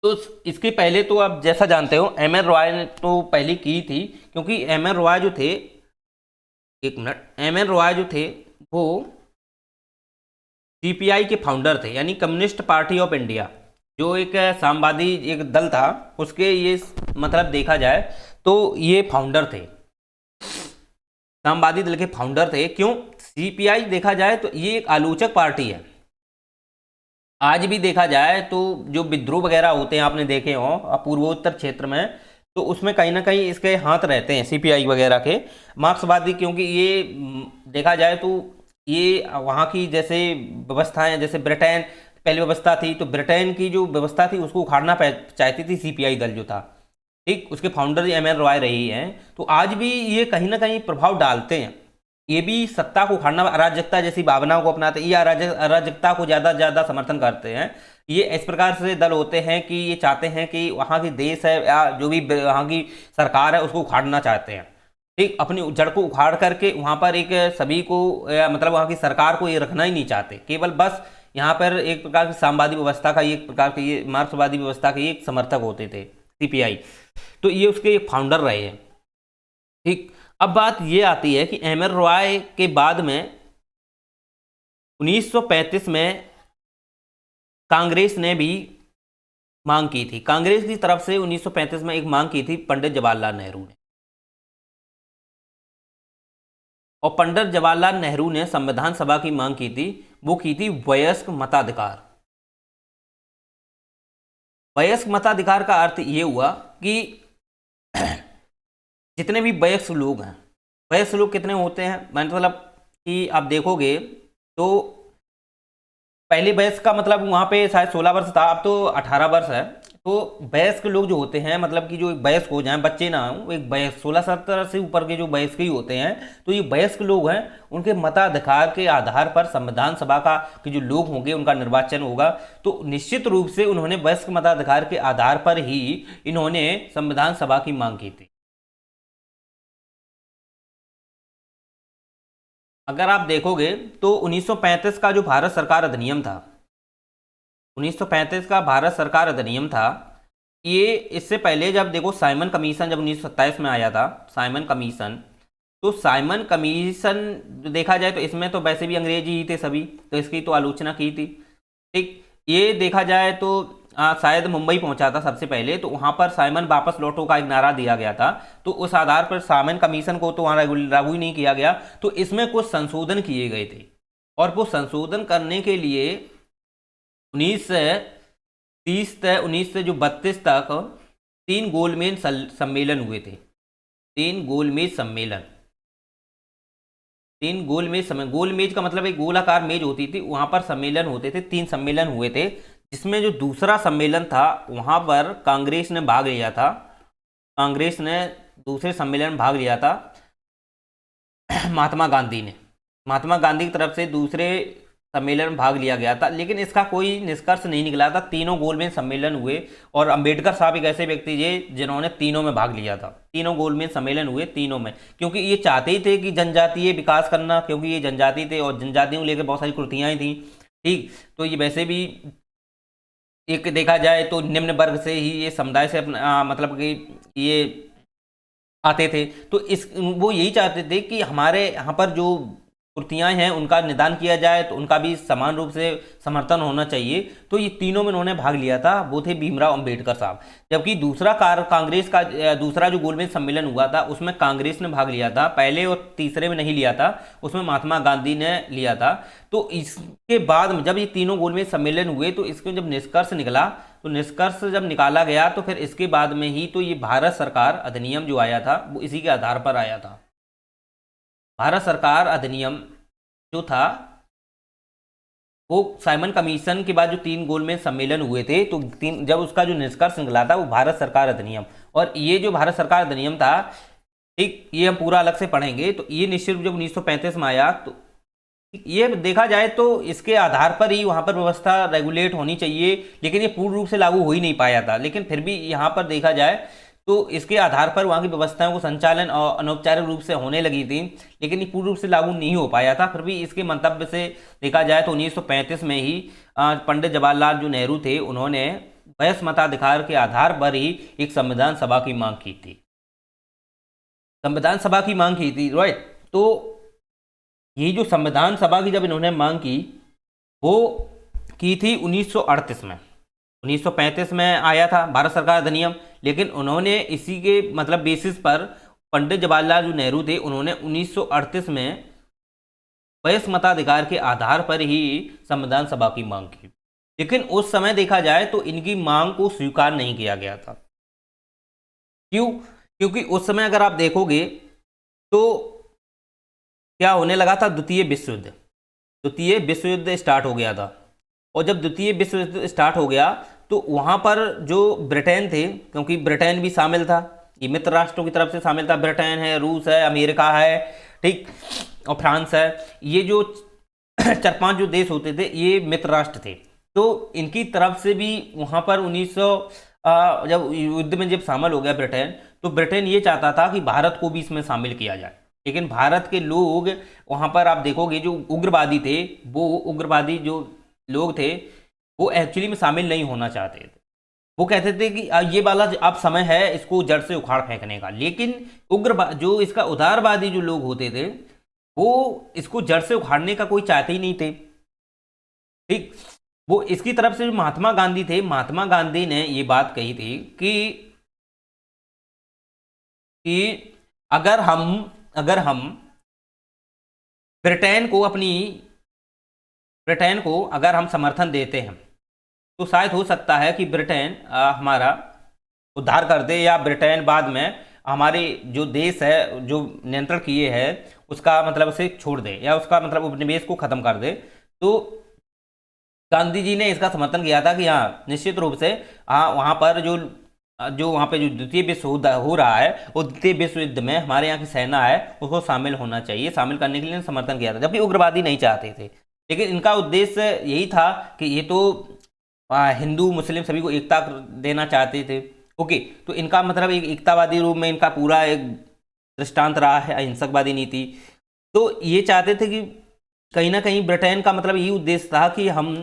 Speaker 1: तो इसके पहले तो आप जैसा जानते हो एम एन रॉय ने तो पहले की थी, क्योंकि एम एन रॉय जो थे, एक मिनट, एम एन रॉय जो थे वो सीपीआई के फाउंडर थे, यानी कम्युनिस्ट पार्टी ऑफ इंडिया, जो एक साम्यवादी एक दल था, उसके ये मतलब देखा जाए तो ये फाउंडर थे, साम्यवादी दल के फाउंडर थे। क्यों? सीपीआई देखा जाए तो ये एक आलोचक पार्टी है। आज भी देखा जाए तो जो विद्रोह वगैरह होते हैं आपने देखे हो पूर्वोत्तर क्षेत्र में, तो उसमें कहीं ना कहीं इसके हाथ रहते हैं सीपीआई वगैरह के, मार्क्सवादी। क्योंकि ये देखा जाए तो ये वहाँ की जैसे व्यवस्थाएं, जैसे ब्रिटेन पहली व्यवस्था थी, तो ब्रिटेन की जो व्यवस्था थी उसको उखाड़ना चाहती थी सीपीआई दल जो था। ठीक, उसके फाउंडर एम एन रॉय रही हैं। तो आज भी ये कहीं ना कहीं प्रभाव डालते हैं, ये भी सत्ता को उखाड़ना, अराजकता जैसी भावनाओं को अपनाते हैं, ये अराजकता को ज़्यादा ज़्यादा समर्थन करते हैं। ये इस प्रकार से दल होते हैं कि ये चाहते हैं कि वहाँ की देश है या जो भी वहाँ की सरकार है उसको उखाड़ना चाहते हैं। ठीक, अपनी जड़ को उखाड़ करके वहाँ पर एक सभी को मतलब वहाँ की सरकार को ये रखना ही नहीं चाहते, केवल बस यहाँ पर एक प्रकार की साम्यवादी व्यवस्था का, एक प्रकार के ये मार्क्सवादी व्यवस्था के एक समर्थक होते थे सीपीआई। तो ये उसके फाउंडर रहे हैं। ठीक, अब बात ये आती है कि एम एन रॉय के बाद में 1935 में कांग्रेस ने भी मांग की थी। कांग्रेस की तरफ से 1935 में एक मांग की थी पंडित जवाहरलाल नेहरू ने, और पंडित जवाहरलाल नेहरू ने संविधान सभा की मांग की थी, वो की थी वयस्क मताधिकार। वयस्क मताधिकार का अर्थ ये हुआ कि जितने भी वयस्क लोग हैं, वयस्क लोग कितने होते हैं, मतलब कि आप देखोगे तो पहले वयस्क का मतलब वहाँ पे शायद 16 वर्ष था, अब तो 18 वर्ष है। तो वयस्क लोग जो होते हैं, मतलब कि जो वयस्क हो जाएं, बच्चे ना हो, एक वयस्क 16-17 से ऊपर के जो वयस्क ही होते हैं, तो ये वयस्क लोग हैं, उनके मताधिकार के आधार पर संविधान सभा का के जो लोग होंगे उनका निर्वाचन होगा। तो निश्चित रूप से उन्होंने वयस्क मताधिकार के आधार पर ही इन्होंने संविधान सभा की मांग की थी। अगर आप देखोगे तो 1935 का जो भारत सरकार अधिनियम था, 1935 का भारत सरकार अधिनियम था, ये इससे पहले जब देखो साइमन कमीशन जब 1927 में आया था, साइमन कमीशन, तो साइमन कमीशन देखा जाए तो इसमें तो वैसे भी अंग्रेजी ही थे सभी, तो इसकी तो आलोचना की थी। ठीक, ये देखा जाए तो शायद मुंबई पहुंचा था सबसे पहले, तो वहां पर साइमन वापस लौटो का एक नारा दिया गया था, तो उस आधार पर साइमन कमीशन को तो वहां लागू ही नहीं किया गया, तो इसमें कुछ संशोधन किए गए थे। और वो संशोधन करने के लिए 1930 से 1932 तक 3 गोलमेज सम्मेलन हुए थे। 3 गोलमेज सम्मेलन, 3 गोलमेज सम्मेलन, गोलमेज का मतलब एक गोलाकार मेज होती थी, वहां पर सम्मेलन होते थे, 3 सम्मेलन हुए थे, जिसमें जो दूसरा सम्मेलन था वहां पर कांग्रेस ने भाग लिया था, कांग्रेस ने दूसरे सम्मेलन में भाग लिया था। महात्मा गांधी ने, महात्मा गांधी की तरफ से दूसरे सम्मेलन में भाग लिया गया था, लेकिन इसका कोई निष्कर्ष नहीं निकला था। तीनों गोलमेज सम्मेलन हुए और अंबेडकर साहब एक ऐसे व्यक्ति थे जिन्होंने तीनों में भाग लिया था, तीनों गोलमेज सम्मेलन हुए तीनों में, क्योंकि ये चाहते ही थे कि जनजातीय विकास करना, क्योंकि ये जनजाति थे और जनजातियों को लेकर बहुत सारी कुर्तियाँ थी। ठीक, तो ये वैसे भी एक देखा जाए तो निम्न वर्ग से ही ये समुदाय से अपना मतलब कि ये आते थे, तो इस वो यही चाहते थे कि हमारे यहाँ पर जो कुर्तियाँ हैं उनका निदान किया जाए, तो उनका भी समान रूप से समर्थन होना चाहिए। तो ये तीनों में उन्होंने भाग लिया था, वो थे भीमराव अंबेडकर साहब। जबकि दूसरा कांग्रेस का दूसरा जो गोलमेज सम्मेलन हुआ था उसमें कांग्रेस ने भाग लिया था, पहले और तीसरे में नहीं लिया था, उसमें महात्मा गांधी ने लिया था। तो इसके बाद में जब ये तीनों गोलमेज सम्मेलन हुए तो इसके जब निष्कर्ष निकला, तो निष्कर्ष जब निकाला गया तो फिर इसके बाद में ही तो ये भारत सरकार अधिनियम जो आया था वो इसी के आधार पर आया था। भारत सरकार अधिनियम जो था वो साइमन कमीशन के बाद जो 3 गोलमेज सम्मेलन हुए थे, तो जब उसका जो निष्कर्ष निकला था वो भारत सरकार अधिनियम, और ये जो भारत सरकार अधिनियम था, ठीक, ये हम पूरा अलग से पढ़ेंगे। तो ये निश्चित रूप जब 1935 में आया, तो ये देखा जाए तो इसके आधार पर ही वहाँ पर व्यवस्था रेगुलेट होनी चाहिए, लेकिन ये पूर्ण रूप से लागू हो ही नहीं पाया था। लेकिन फिर भी यहाँ पर देखा जाए तो इसके आधार पर वहाँ की व्यवस्थाओं को संचालन और अनौपचारिक रूप से होने लगी थी, लेकिन ये पूर्ण रूप से लागू नहीं हो पाया था। फिर भी इसके मंतव्य से देखा जाए तो 1935 में ही पंडित जवाहरलाल जो नेहरू थे, उन्होंने वयस्क मताधिकार के आधार पर ही एक संविधान सभा की मांग की थी, संविधान सभा की मांग की थी, राइट। तो ये जो संविधान सभा की जब इन्होंने मांग की, वो की थी 1938 में। 1935 में आया था भारत सरकार अधिनियम, लेकिन उन्होंने इसी के मतलब बेसिस पर पंडित जवाहरलाल जो नेहरू थे, उन्होंने 1938 में वयस्क मताधिकार के आधार पर ही संविधान सभा की मांग की। लेकिन उस समय देखा जाए तो इनकी मांग को स्वीकार नहीं किया गया था। क्यों? क्योंकि उस समय अगर आप देखोगे तो क्या होने लगा था, द्वितीय विश्व युद्ध, द्वितीय विश्व युद्ध स्टार्ट हो गया था। और जब द्वितीय विश्व युद्ध स्टार्ट हो गया तो वहाँ पर जो ब्रिटेन थे, क्योंकि ब्रिटेन भी शामिल था, ये मित्र राष्ट्रों की तरफ से शामिल था, ब्रिटेन है, रूस है, अमेरिका है, ठीक, और फ्रांस है, ये जो 4-5 जो देश होते थे ये मित्र राष्ट्र थे। तो इनकी तरफ से भी वहाँ पर 1900 जब युद्ध में जब शामिल हो गया ब्रिटेन, तो ब्रिटेन ये चाहता था कि भारत को भी इसमें शामिल किया जाए। लेकिन भारत के लोग वहाँ पर आप देखोगे जो उग्रवादी थे, वो उग्रवादी जो लोग थे वो एक्चुअली में शामिल नहीं होना चाहते थे। वो कहते थे कि ये वाला अब समय है इसको जड़ से उखाड़ फेंकने का। लेकिन जो इसका उदारवादी जो लोग होते थे वो इसको जड़ से उखाड़ने का कोई चाहते ही नहीं थे, ठीक। वो इसकी तरफ से जो महात्मा गांधी थे, महात्मा गांधी ने ये बात कही थी कि अगर हम ब्रिटेन को अगर हम समर्थन देते हैं तो शायद हो सकता है कि ब्रिटेन हमारा उद्धार कर दे, या ब्रिटेन बाद में हमारे जो देश है जो नियंत्रण किए है उसका मतलब उसे छोड़ दे, या उसका मतलब उपनिवेश को ख़त्म कर दे। तो गांधी जी ने इसका समर्थन किया था कि हाँ निश्चित रूप से हाँ वहाँ पर जो जो वहाँ पे जो द्वितीय विश्व युद्ध हो रहा है वो द्वितीय विश्व युद्ध में हमारे यहाँ की सेना है उसको शामिल होना चाहिए, शामिल करने के लिए समर्थन किया था, जबकि उग्रवादी नहीं चाहते थे। लेकिन इनका उद्देश्य यही था कि ये तो हिंदू मुस्लिम सभी को एकता देना चाहते थे। ओके, तो इनका मतलब एक एकतावादी रूप में इनका पूरा एक दृष्टांत रहा है अहिंसकवादी नीति। तो ये चाहते थे कि कहीं ना कहीं ब्रिटेन का मतलब यही उद्देश्य था कि हम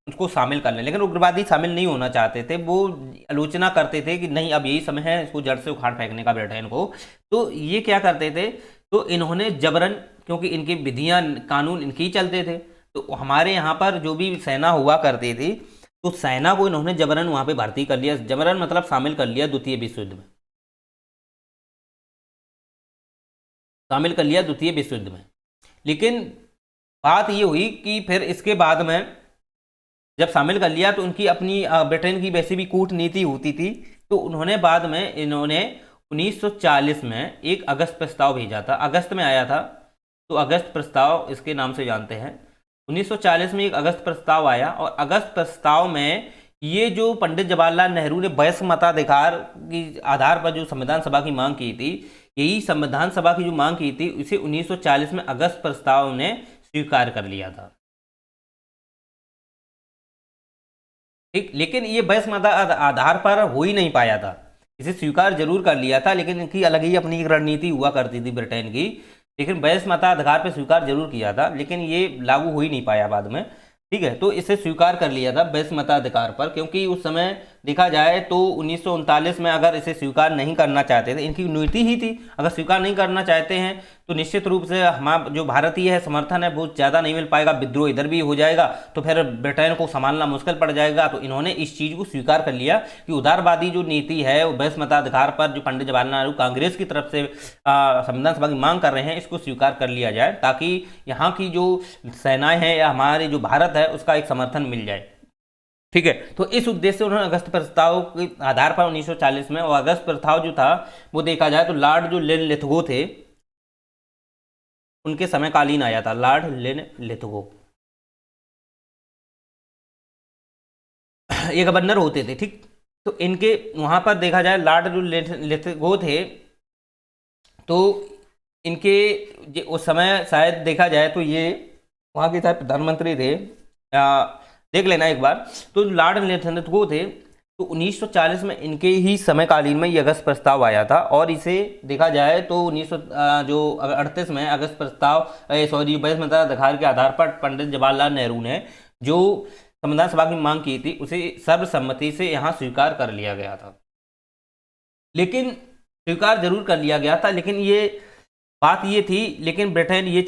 Speaker 1: उसको शामिल कर लें, लेकिन उग्रवादी शामिल नहीं होना चाहते थे। वो आलोचना करते थे कि नहीं अब यही समय है इसको जड़ से उखाड़ फेंकने का ब्रिटेन को। तो ये क्या करते थे, तो इन्होंने जबरन, क्योंकि इनकी विधियां कानून इनके ही चलते थे, तो हमारे यहाँ पर जो भी सेना हुआ करती थी तो सेना को इन्होंने जबरन वहां पे भर्ती कर लिया, जबरन मतलब शामिल कर लिया द्वितीय विश्व युद्ध में, शामिल कर लिया द्वितीय विश्व युद्ध में। लेकिन बात ये हुई कि फिर इसके बाद में जब शामिल कर लिया तो उनकी अपनी ब्रिटेन की वैसे भी कूटनीति होती थी, तो उन्होंने बाद में इन्होंने 1940 में एक अगस्त प्रस्ताव भेजा था, अगस्त में आया था, तो अगस्त प्रस्ताव इसके नाम से जानते हैं। 1940 में एक अगस्त प्रस्ताव आया और अगस्त प्रस्ताव में ये जो पंडित जवाहरलाल नेहरू ने वयस्क मताधिकार की आधार पर जो संविधान सभा की मांग की थी, यही संविधान सभा की जो मांग की थी उसे 1940 में अगस्त प्रस्ताव ने स्वीकार कर लिया था। ठीक, लेकिन ये वयस्क मत आधार पर हो ही नहीं पाया था, इसे स्वीकार जरूर कर लिया था, लेकिन इनकी अलग ही अपनी एक रणनीति हुआ करती थी ब्रिटेन की। लेकिन वयस्क मताधिकार पर स्वीकार जरूर किया था, लेकिन ये लागू हो ही नहीं पाया बाद में। ठीक है, तो इसे स्वीकार कर लिया था वयस्क मताधिकार पर, क्योंकि उस समय देखा जाए तो 1939 में अगर इसे स्वीकार नहीं करना चाहते थे, इनकी नीति ही थी अगर स्वीकार नहीं करना चाहते हैं तो निश्चित रूप से हमारा जो भारतीय है समर्थन है बहुत ज़्यादा नहीं मिल पाएगा, विद्रोह इधर भी हो जाएगा, तो फिर ब्रिटेन को संभालना मुश्किल पड़ जाएगा। तो इन्होंने इस चीज़ को स्वीकार कर लिया कि उदारवादी जो नीति है वो वयस्क मताधिकार पर जो पंडित जवाहरलाल नेहरू कांग्रेस की तरफ से संविधान सभा की मांग कर रहे हैं इसको स्वीकार कर लिया जाए, ताकि यहाँ की जो सेनाएं हैं या हमारे जो भारत है उसका एक समर्थन मिल जाए। ठीक है, तो इस उद्देश्य से उन्होंने अगस्त प्रस्ताव के आधार पर 1940 में, और अगस्त प्रस्ताव जो था वो देखा जाए तो लॉर्ड जो लेन लिथगो थे उनके समयकालीन आया था, लॉर्ड लेन लिथगो ये गवर्नर होते थे। ठीक, तो इनके वहां पर देखा जाए लॉर्ड जो लिथगो थे तो इनके उस समय शायद देखा जाए तो ये वहाँ के शायद प्रधानमंत्री थे, देख लेना एक बार। तो लॉर्ड लिथगो थे, तो 1940 में इनके ही समयकालीन में ये अगस्त प्रस्ताव आया था, और इसे देखा जाए तो 1938 में अगस्त प्रस्ताव सॉरी वयस्क मताधिकार के आधार पर पंडित जवाहरलाल नेहरू ने जो संविधान सभा की मांग की थी उसे सर्वसम्मति से यहाँ स्वीकार कर लिया गया था। लेकिन स्वीकार जरूर कर लिया गया था, लेकिन ये बात ये थी, लेकिन ब्रिटेन ये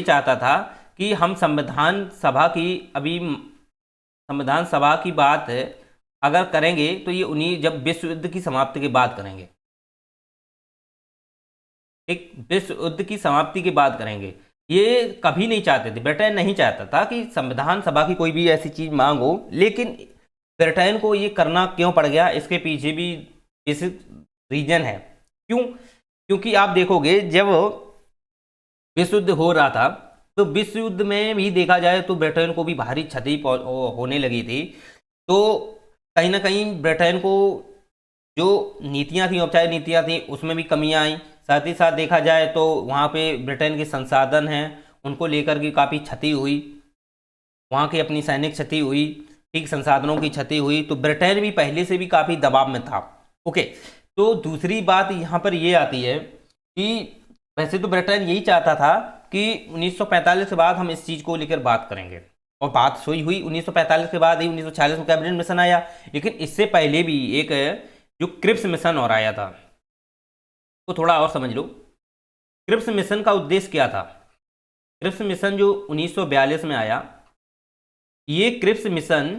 Speaker 1: चाहता था कि हम संविधान सभा की अभी संविधान सभा की बात अगर करेंगे तो ये उन्हीं जब विश्व युद्ध की समाप्ति के बाद करेंगे। एक विश्व युद्ध की समाप्ति के बाद करेंगे, ये कभी नहीं चाहते थे, ब्रिटेन नहीं चाहता था कि संविधान सभा की कोई भी ऐसी चीज मांग हो। लेकिन ब्रिटेन को ये करना क्यों पड़ गया, इसके पीछे भी बेसिक रीजन है। क्योंकि आप देखोगे जब विश्व युद्ध हो रहा था तो विश्व युद्ध में भी देखा जाए तो ब्रिटेन को भी भारी क्षति होने लगी थी। तो कहीं ना कहीं ब्रिटेन को जो नीतियां थी, औपचारिक नीतियां थी, उसमें भी कमियां आई। साथ ही साथ देखा जाए तो वहाँ पे ब्रिटेन के संसाधन हैं उनको लेकर के काफ़ी क्षति हुई, वहाँ की अपनी सैनिक क्षति हुई, ठीक, संसाधनों की क्षति हुई। तो ब्रिटेन भी पहले से भी काफ़ी दबाव में था। ओके, तो दूसरी बात यहाँ पर ये आती है कि वैसे तो ब्रिटेन यही चाहता था कि 1945 के बाद हम इस चीज़ को लेकर बात करेंगे, और बात सोई हुई 1945 के बाद ही 1946 में कैबिनेट मिशन आया। लेकिन इससे पहले भी एक जो क्रिप्स मिशन और आया था, तो थोड़ा और समझ लो क्रिप्स मिशन का उद्देश्य क्या था। क्रिप्स मिशन जो 1942 में आया, ये क्रिप्स मिशन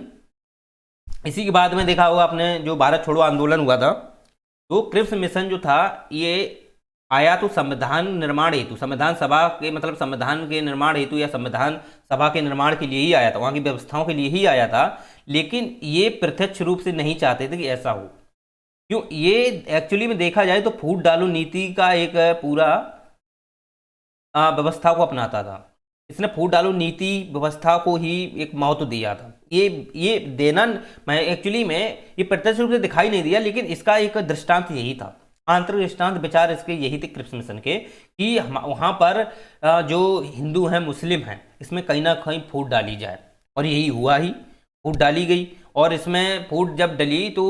Speaker 1: इसी के बाद में देखा होगा आपने जो भारत छोड़ो आंदोलन हुआ था, तो क्रिप्स मिशन जो था ये आया तो संविधान निर्माण हेतु, संविधान सभा के मतलब संविधान के निर्माण हेतु या संविधान सभा के निर्माण के लिए ही आया था, वहाँ की व्यवस्थाओं के लिए ही आया था। लेकिन ये प्रत्यक्ष रूप से नहीं चाहते थे कि ऐसा हो। क्यों, ये एक्चुअली में देखा जाए तो फूट डालो नीति का एक पूरा व्यवस्था को अपनाता था। इसने फूट डालो नीति व्यवस्था को ही एक महत्व दिया था। ये देना मैं एक्चुअली में ये प्रत्यक्ष रूप से दिखाई नहीं दिया, लेकिन इसका एक दृष्टांत यही था, आंतरिक दृष्टांत विचार इसके यही थे क्रिप्स मिशन के, कि वहाँ पर जो हिंदू हैं मुस्लिम हैं इसमें कहीं ना कहीं फूट डाली जाए, और यही हुआ ही, फूट डाली गई। और इसमें फूट जब डली तो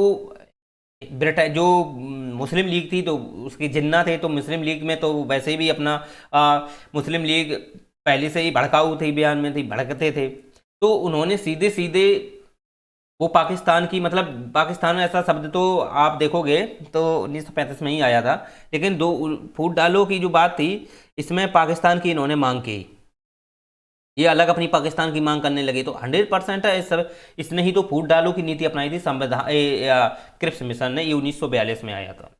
Speaker 1: ब्रिटेन जो मुस्लिम लीग थी तो उसके जिन्ना थे, तो मुस्लिम लीग में तो वैसे भी अपना मुस्लिम लीग पहले से ही भड़काऊ थे, बयान में थे, भड़कते थे, तो उन्होंने सीधे सीधे वो पाकिस्तान की, मतलब पाकिस्तान में ऐसा शब्द तो आप देखोगे तो 1935 में ही आया था, लेकिन दो फूट डालो की जो बात थी इसमें पाकिस्तान की इन्होंने मांग की, ये अलग अपनी पाकिस्तान की मांग करने लगे। तो 100% है इस सब, इसने ही तो फूट डालो की नीति अपनाई थी संविधान क्रिप्स मिशन ने, ये 1942 में आया था।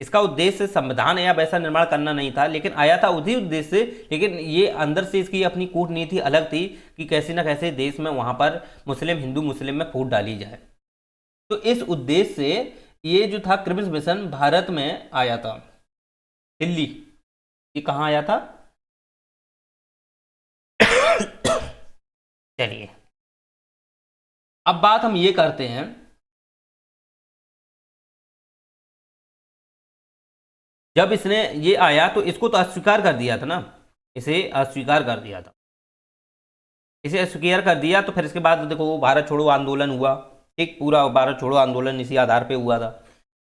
Speaker 1: इसका उद्देश्य संविधान या वैसा निर्माण करना नहीं था, लेकिन आया था उसी उद्देश्य से, लेकिन ये अंदर से इसकी अपनी कूटनीति अलग थी कि कैसे ना कैसे देश में वहाँ पर मुस्लिम हिंदू मुस्लिम में फूट डाली जाए। तो इस उद्देश्य से ये जो था क्रिप्स मिशन भारत में आया था, दिल्ली। ये कहाँ आया था? चलिए अब बात हम ये करते हैं, जब इसने ये आया तो इसको तो अस्वीकार कर दिया था ना, इसे अस्वीकार कर दिया था, इसे अस्वीकार कर दिया। तो फिर इसके बाद देखो वो भारत छोड़ो आंदोलन हुआ, ठीक, पूरा भारत छोड़ो आंदोलन इसी आधार पे हुआ था।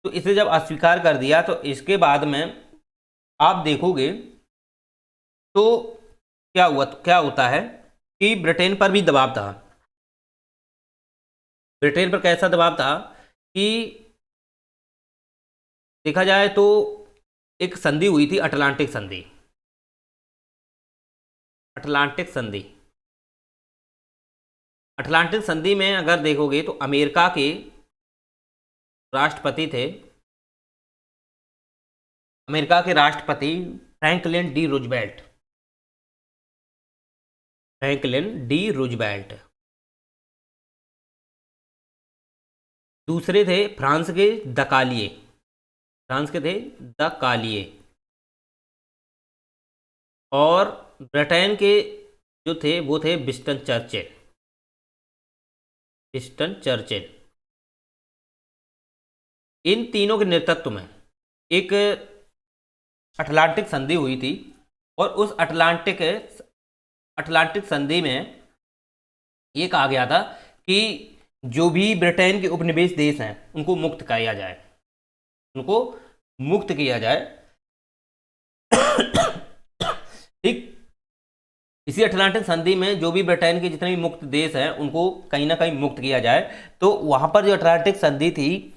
Speaker 1: तो इसे जब अस्वीकार कर दिया तो इसके बाद में आप देखोगे तो क्या हुआ, तो क्या होता है कि ब्रिटेन पर भी दबाव था। ब्रिटेन पर कैसा दबाव था कि देखा जाए तो एक संधि हुई थी, अटलांटिक संधि, अटलांटिक संधि। अटलांटिक संधि में अगर देखोगे तो अमेरिका के राष्ट्रपति थे, अमेरिका के राष्ट्रपति Franklin D Roosevelt, Franklin D Roosevelt. दूसरे थे फ्रांस के दकालिए, फ्रांस के थे दकालिए। और ब्रिटेन के जो थे वो थे विंस्टन चर्चिल, विंस्टन चर्चिल। इन तीनों के नेतृत्व में एक अटलांटिक संधि हुई थी, और उस अटलांटिक संधि में ये कहा गया था कि जो भी ब्रिटेन के उपनिवेश देश हैं उनको मुक्त किया जाए, उनको मुक्त किया जाए, ठीक। इसी अटलांटिक संधि में जो भी ब्रिटेन के जितने भी मुक्त देश हैं उनको कहीं ना कहीं मुक्त किया जाए। तो वहां पर जो अटलांटिक संधि थी,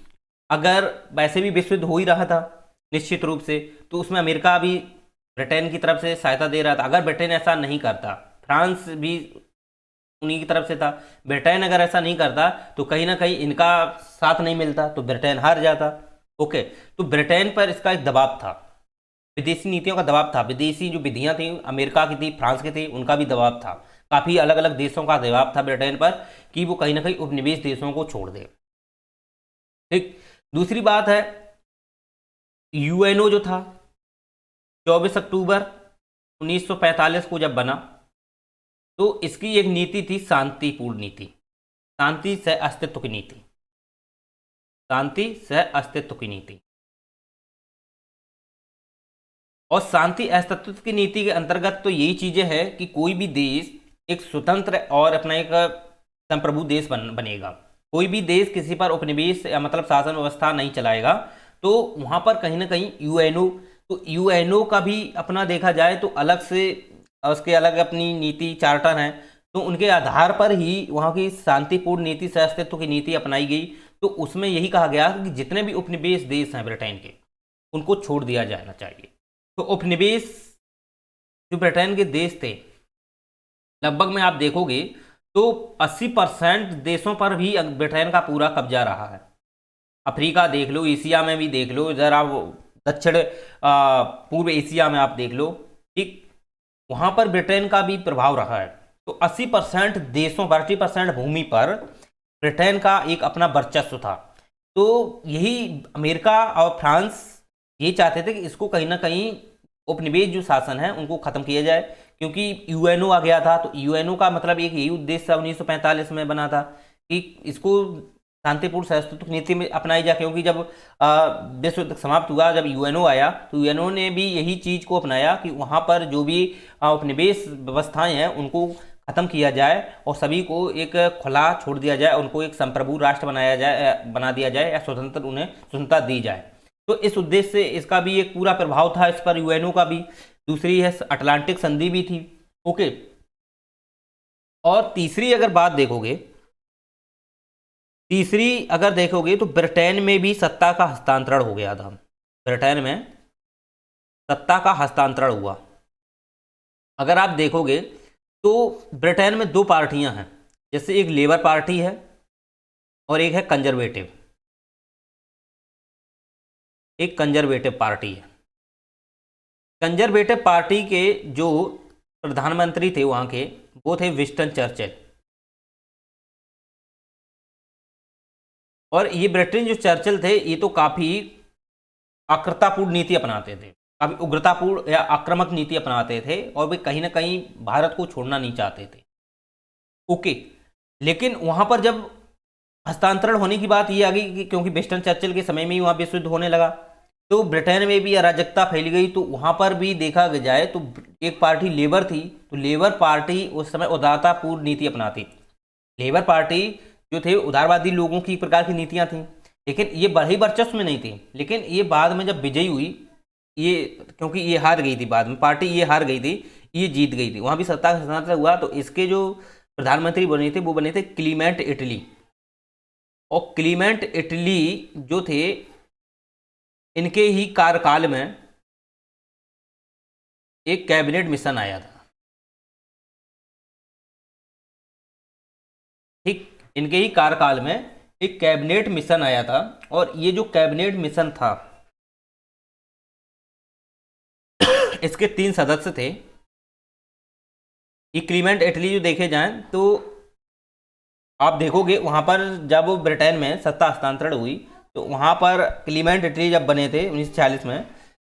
Speaker 1: अगर वैसे भी विश्व युद्ध हो ही रहा था निश्चित रूप से, तो उसमें अमेरिका भी ब्रिटेन की तरफ से सहायता दे रहा था। अगर ब्रिटेन ऐसा नहीं करता, फ्रांस भी उन्हीं की तरफ से था, ब्रिटेन अगर ऐसा नहीं करता तो कहीं ना कहीं इनका साथ नहीं मिलता, तो ब्रिटेन हार जाता। ओके, तो ब्रिटेन पर इसका एक दबाव था, विदेशी नीतियों का दबाव था, विदेशी जो विधियां थी अमेरिका की थी, फ्रांस की थी, उनका भी दबाव था, काफ़ी अलग अलग देशों का दबाव था ब्रिटेन पर कि वो कहीं ना कहीं उपनिवेश देशों को छोड़ दे, ठीक। दूसरी बात है यूएनओ जो था 24 अक्टूबर 1945 को जब बना, तो इसकी एक नीति थी शांतिपूर्ण नीति, शांति सह अस्तित्व की नीति, शांति सह अस्तित्व की नीति। और शांति अस्तित्व की नीति के अंतर्गत तो यही चीजें हैं कि कोई भी देश एक स्वतंत्र और अपना एक संप्रभु देश बनेगा, कोई भी देश किसी पर उपनिवेश या मतलब शासन व्यवस्था नहीं चलाएगा। तो वहां पर कहीं ना कहीं यूएनओ, तो यूएनओ का भी अपना देखा जाए तो अलग से उसके अलग अपनी नीति चार्टर हैं, तो उनके आधार पर ही वहाँ की शांतिपूर्ण नीति सह अस्तित्व की नीति अपनाई गई। तो उसमें यही कहा गया कि जितने भी उपनिवेश देश हैं ब्रिटेन के उनको छोड़ दिया जाना चाहिए। तो उपनिवेश जो ब्रिटेन के देश थे लगभग में आप देखोगे तो 80% देशों पर भी ब्रिटेन का पूरा कब्जा रहा है। अफ्रीका देख लो, एशिया में भी देख लो, इधर आप दक्षिण पूर्व एशिया में आप देख लो, ठीक, वहाँ पर ब्रिटेन का भी प्रभाव रहा है। तो 80% देशों पर, 80% भूमि पर ब्रिटेन का एक अपना वर्चस्व था। तो यही अमेरिका और फ्रांस ये चाहते थे कि इसको कहीं ना कहीं उपनिवेश जो शासन है उनको ख़त्म किया जाए, क्योंकि यूएनओ आ गया था, तो यूएनओ का मतलब एक यही उद्देश्य था 1945 में बना था कि इसको शांतिपूर्ण सहस्त्र नीति में अपनाई जा, क्योंकि जब विश्व युद्ध समाप्त हुआ, जब यूएनओ आया तो यूएनओ ने भी यही चीज़ को अपनाया कि वहाँ पर जो भी उपनिवेश व्यवस्थाएं हैं उनको खत्म किया जाए और सभी को एक खुला छोड़ दिया जाए, उनको एक संप्रभु राष्ट्र बना दिया जाए या स्वतंत्र उन्हें स्वतंत्रता दी जाए। तो इस उद्देश्य से इसका भी एक पूरा प्रभाव था इस पर यूएनओ का भी। दूसरी है अटलांटिक संधि भी थी। ओके, और तीसरी अगर देखोगे तो ब्रिटेन में भी सत्ता का हस्तांतरण हो गया था। ब्रिटेन में सत्ता का हस्तांतरण हुआ। अगर आप देखोगे तो ब्रिटेन में दो पार्टियां हैं, जैसे एक लेबर पार्टी है और एक है कंजर्वेटिव, एक कंजर्वेटिव पार्टी है। कंजर्वेटिव पार्टी के जो प्रधानमंत्री थे वहाँ के, वो थे विंस्टन चर्चिल। और ये ब्रिटेन जो चर्चिल थे ये तो काफ़ी आक्रतापूर्ण नीति अपनाते थे, काफ़ी उग्रतापूर्ण या आक्रामक नीति अपनाते थे और वे कहीं ना कहीं भारत को छोड़ना नहीं चाहते थे। ओके, लेकिन वहाँ पर जब हस्तांतरण होने की बात ये आ गई कि क्योंकि विंस्टन चर्चिल के समय में ही वहाँ विश्व युद्ध होने लगा, तो ब्रिटेन में भी अराजकता फैल गई। तो वहाँ पर भी देखा जाए तो एक पार्टी लेबर थी, तो लेबर पार्टी उस समय उदारतापूर्ण नीति अपनाती थी। लेबर पार्टी जो थे उदारवादी लोगों की प्रकार की नीतियाँ थीं, लेकिन ये बड़ी वर्चस्व में नहीं थी। लेकिन ये बाद में जब विजयी हुई, ये क्योंकि ये हार गई थी, बाद में पार्टी ये हार गई थी, ये जीत गई थी, वहाँ भी सत्ता का हस्तांतरण हुआ। तो इसके जो प्रधानमंत्री बने थे वो बने थे क्लीमेंट इटली। और क्लीमेंट इटली जो थे, इनके ही कार्यकाल में एक कैबिनेट मिशन आया था। ठीक, इनके ही कार्यकाल में एक कैबिनेट मिशन आया था। और ये जो कैबिनेट मिशन था इसके 3 सदस्य थे। ये क्लीमेंट इटली जो देखे जाएं तो आप देखोगे वहाँ पर जब ब्रिटेन में सत्ता हस्तांतरण हुई तो वहाँ पर क्लीमेंट इटली जब बने थे 1946 में,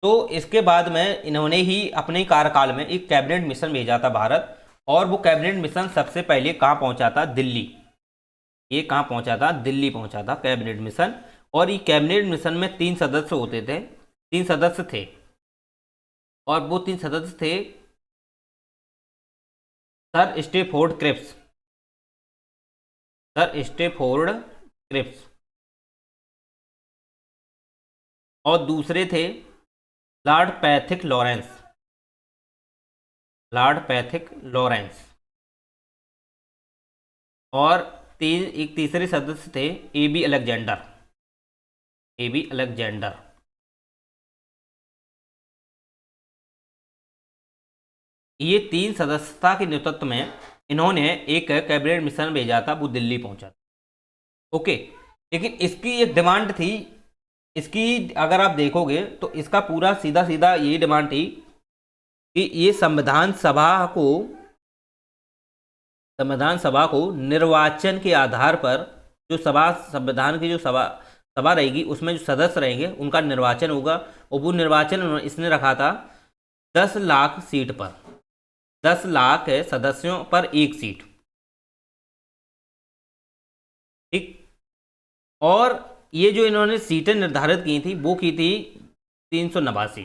Speaker 1: तो इसके बाद में इन्होंने ही अपने कार्यकाल में एक कैबिनेट मिशन भेजा था भारत। और वो कैबिनेट मिशन सबसे पहले कहाँ पहुँचा था? दिल्ली। ये कहाँ पहुँचा था? दिल्ली पहुँचा था कैबिनेट मिशन। और ये कैबिनेट मिशन में 3 सदस्य होते थे, 3 सदस्य थे। और वो 3 सदस्य थे Sir Stafford Cripps, Sir Stafford Cripps. और दूसरे थे Lord Pethick Lawrence, Lord Pethick Lawrence. और एक तीसरे सदस्य थे एबी अलेक्जेंडर, एबी अलेक्जेंडर। ये 3 सदस्यता के नेतृत्व में इन्होंने एक कैबिनेट मिशन भेजा था, वो दिल्ली पहुंचा था। ओके, लेकिन इसकी एक डिमांड थी, इसकी अगर आप देखोगे तो इसका पूरा सीधा सीधा यही डिमांड थी कि ये संविधान सभा को निर्वाचन के आधार पर जो संविधान की जो सभा रहेगी उसमें जो सदस्य रहेंगे उनका निर्वाचन होगा। और वो निर्वाचन इसने रखा था 10 लाख सीट पर, 10 लाख सदस्यों पर एक सीट। ठीक, और ये जो इन्होंने सीटें निर्धारित की थी वो की थी 389।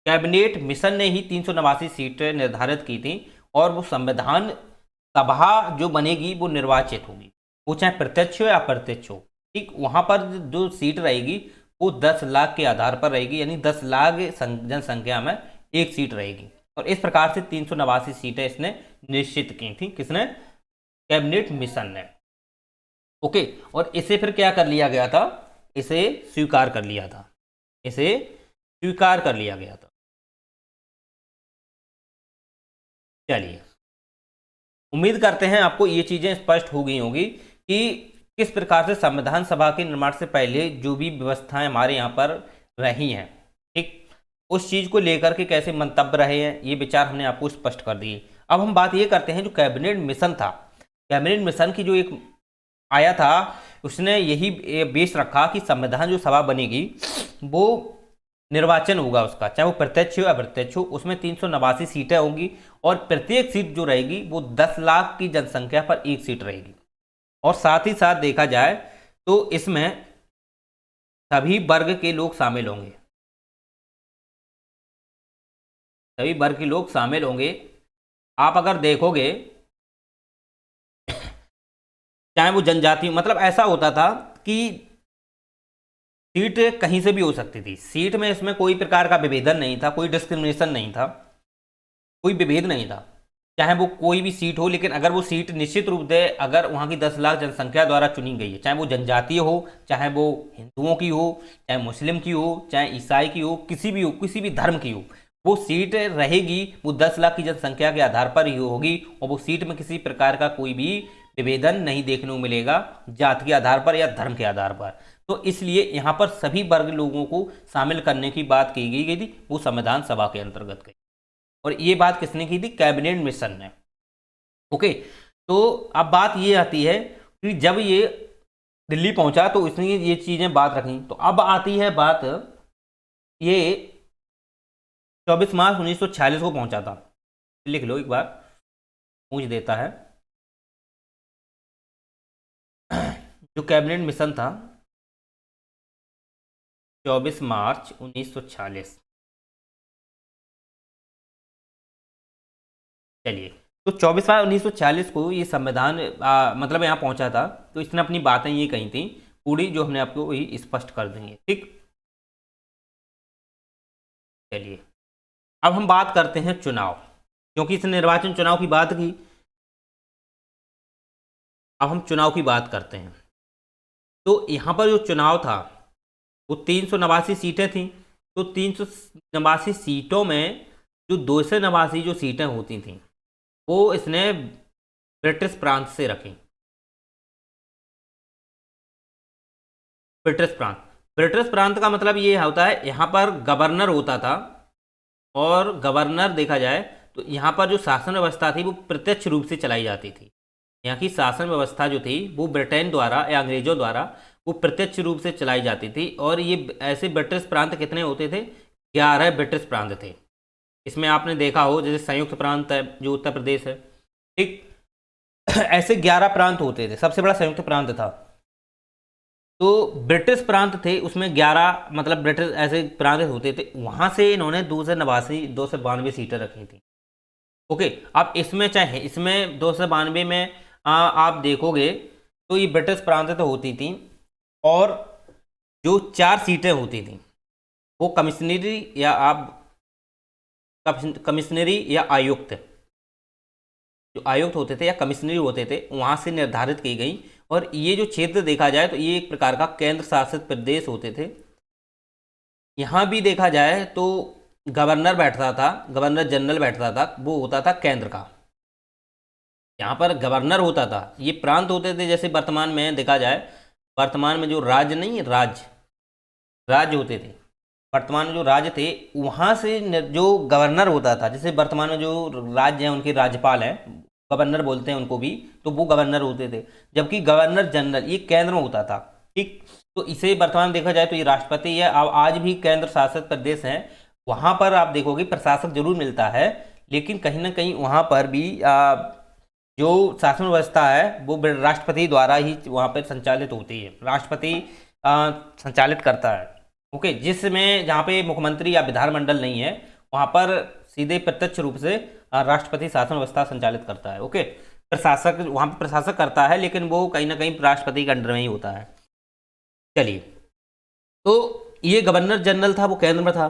Speaker 1: कैबिनेट मिशन ने ही 389 सीटें निर्धारित की थी। और वो संविधान सभा जो बनेगी वो निर्वाचित होगी, वो चाहे प्रत्यक्ष हो या अप्रत्यक्ष हो। ठीक, वहाँ पर जो सीट रहेगी वो 10 लाख के आधार पर रहेगी, यानी 10 लाख जनसंख्या में एक सीट रहेगी। और इस प्रकार से 389 सीटें इसने निश्चित की थी। किसने? कैबिनेट मिशन ने। ओके, और इसे फिर क्या कर लिया गया था? इसे स्वीकार कर लिया था, इसे स्वीकार कर लिया गया था। चलिए, उम्मीद करते हैं आपको ये चीज़ें स्पष्ट हो गई होंगी कि किस प्रकार से संविधान सभा के निर्माण से पहले जो भी व्यवस्थाएं हमारे यहाँ पर रही हैं, ठीक, उस चीज़ को लेकर के कैसे मंतव्य रहे हैं, ये विचार हमने आपको स्पष्ट कर दिए। अब हम बात ये करते हैं जो कैबिनेट मिशन था, कैबिनेट मिशन की जो एक आया था उसने यही बेस रखा कि संविधान जो सभा बनेगी वो निर्वाचन होगा उसका, चाहे वो प्रत्यक्ष हो या अप्रत्यक्ष हो, उसमें 389 सीटें होंगी और प्रत्येक सीट जो रहेगी वो 10 लाख की जनसंख्या पर एक सीट रहेगी। और साथ ही साथ देखा जाए तो इसमें सभी वर्ग के लोग शामिल होंगे, सभी वर्ग के लोग शामिल होंगे। आप अगर देखोगे, चाहे वो जनजाति, मतलब ऐसा होता था कि सीट कहीं से भी हो सकती थी, सीट में इसमें कोई प्रकार का विभेदन नहीं था, कोई डिस्क्रिमिनेशन नहीं था, कोई विभेद नहीं था, चाहे वो कोई भी सीट हो। लेकिन अगर वो सीट निश्चित रूप से अगर वहाँ की 10 लाख जनसंख्या द्वारा चुनी गई है, चाहे वो जनजातीय हो, चाहे वो हिंदुओं की हो, चाहे मुस्लिम की हो, चाहे ईसाई की हो, किसी भी हो, किसी भी धर्म की हो, वो सीट रहेगी, वो 10 लाख की जनसंख्या के आधार पर ही होगी। और वो सीट में किसी प्रकार का कोई भी विभेदन नहीं देखने को मिलेगा, जात के आधार पर या धर्म के आधार पर। तो इसलिए यहाँ पर सभी वर्ग लोगों को शामिल करने की बात की गई थी, वो संविधान सभा के अंतर्गत गई। और ये बात किसने की थी? कैबिनेट मिशन ने। ओके, तो अब बात ये आती है कि जब ये दिल्ली पहुंचा तो इसने ये चीजें बात रखी। तो अब आती है बात, ये 24 मार्च 1946 को पहुंचा था, लिख लो एक बार, पूछ देता है। जो कैबिनेट मिशन था 24 मार्च 1946, चलिए, तो 24 मार्च 1940 को ये संविधान मतलब यहाँ पहुंचा था। तो इसने अपनी बातें ये कही थी पूरी, जो हमने आपको वही स्पष्ट कर देंगे, ठीक। चलिए, अब हम बात करते हैं चुनाव, क्योंकि इसने निर्वाचन चुनाव की बात की। अब हम चुनाव की बात करते हैं। तो यहाँ पर जो चुनाव था वो 389 सीटें थी। तो 389 सीटों में जो 289 जो सीटें होती थी वो इसने ब्रिटिश प्रांत से रखी। ब्रिटिश प्रांत का मतलब ये होता है, यहाँ पर गवर्नर होता था, और गवर्नर देखा जाए तो यहाँ पर जो शासन व्यवस्था थी वो प्रत्यक्ष रूप से चलाई जाती थी। यहाँ की शासन व्यवस्था जो थी वो ब्रिटेन द्वारा या अंग्रेजों द्वारा वो प्रत्यक्ष रूप से चलाई जाती थी। और ये ऐसे ब्रिटिश प्रांत कितने होते थे? 11 ब्रिटिश प्रांत थे। इसमें आपने देखा हो जैसे संयुक्त प्रांत है जो उत्तर प्रदेश है, ठीक, ऐसे 11 प्रांत होते थे। सबसे बड़ा संयुक्त प्रांत था। तो ब्रिटिश प्रांत थे, उसमें 11 मतलब ब्रिटिश ऐसे प्रांत होते थे, वहां से इन्होंने 292 सीटें रखी थी। ओके, अब इसमें चाहे इसमें 292 में आप देखोगे तो ये ब्रिटिश प्रांत तो होती थी, और जो 4 सीटें होती थी वो कमिश्नरी या आयुक्त, जो आयुक्त होते थे या कमिश्नरी होते थे, वहां से निर्धारित की गई। और ये जो क्षेत्र देखा जाए तो ये एक प्रकार का केंद्र शासित प्रदेश होते थे। यहाँ भी देखा जाए तो गवर्नर बैठता था, गवर्नर जनरल बैठता था, वो होता था केंद्र का। यहाँ पर गवर्नर होता था। ये प्रांत होते थे, जैसे वर्तमान में देखा जाए, वर्तमान में जो राज्य नहीं, राज्य होते थे, वर्तमान में जो राज्य थे वहाँ से जो गवर्नर होता था, जैसे वर्तमान में जो राज्य हैं उनके राज्यपाल हैं, गवर्नर बोलते हैं उनको भी, तो वो गवर्नर होते थे। जबकि गवर्नर जनरल ये केंद्र में होता था, ठीक। तो इसे वर्तमान में देखा जाए तो ये राष्ट्रपति है। अब आज भी केंद्र शासित प्रदेश हैं, वहाँ पर आप देखोगे प्रशासक जरूर मिलता है, लेकिन कहीं ना कहीं वहाँ पर भी जो शासन व्यवस्था है वो राष्ट्रपति द्वारा ही वहाँ पर संचालित होती है। राष्ट्रपति संचालित करता है, ओके। जिसमें जहाँ पे मुख्यमंत्री या विधानमंडल नहीं है, वहाँ पर सीधे प्रत्यक्ष रूप से राष्ट्रपति शासन व्यवस्था संचालित करता है, ओके। प्रशासक वहाँ पे प्रशासक करता है, लेकिन वो कहीं ना कहीं राष्ट्रपति के अंडर में ही होता है। चलिए, तो ये गवर्नर जनरल था, वो केंद्र में था,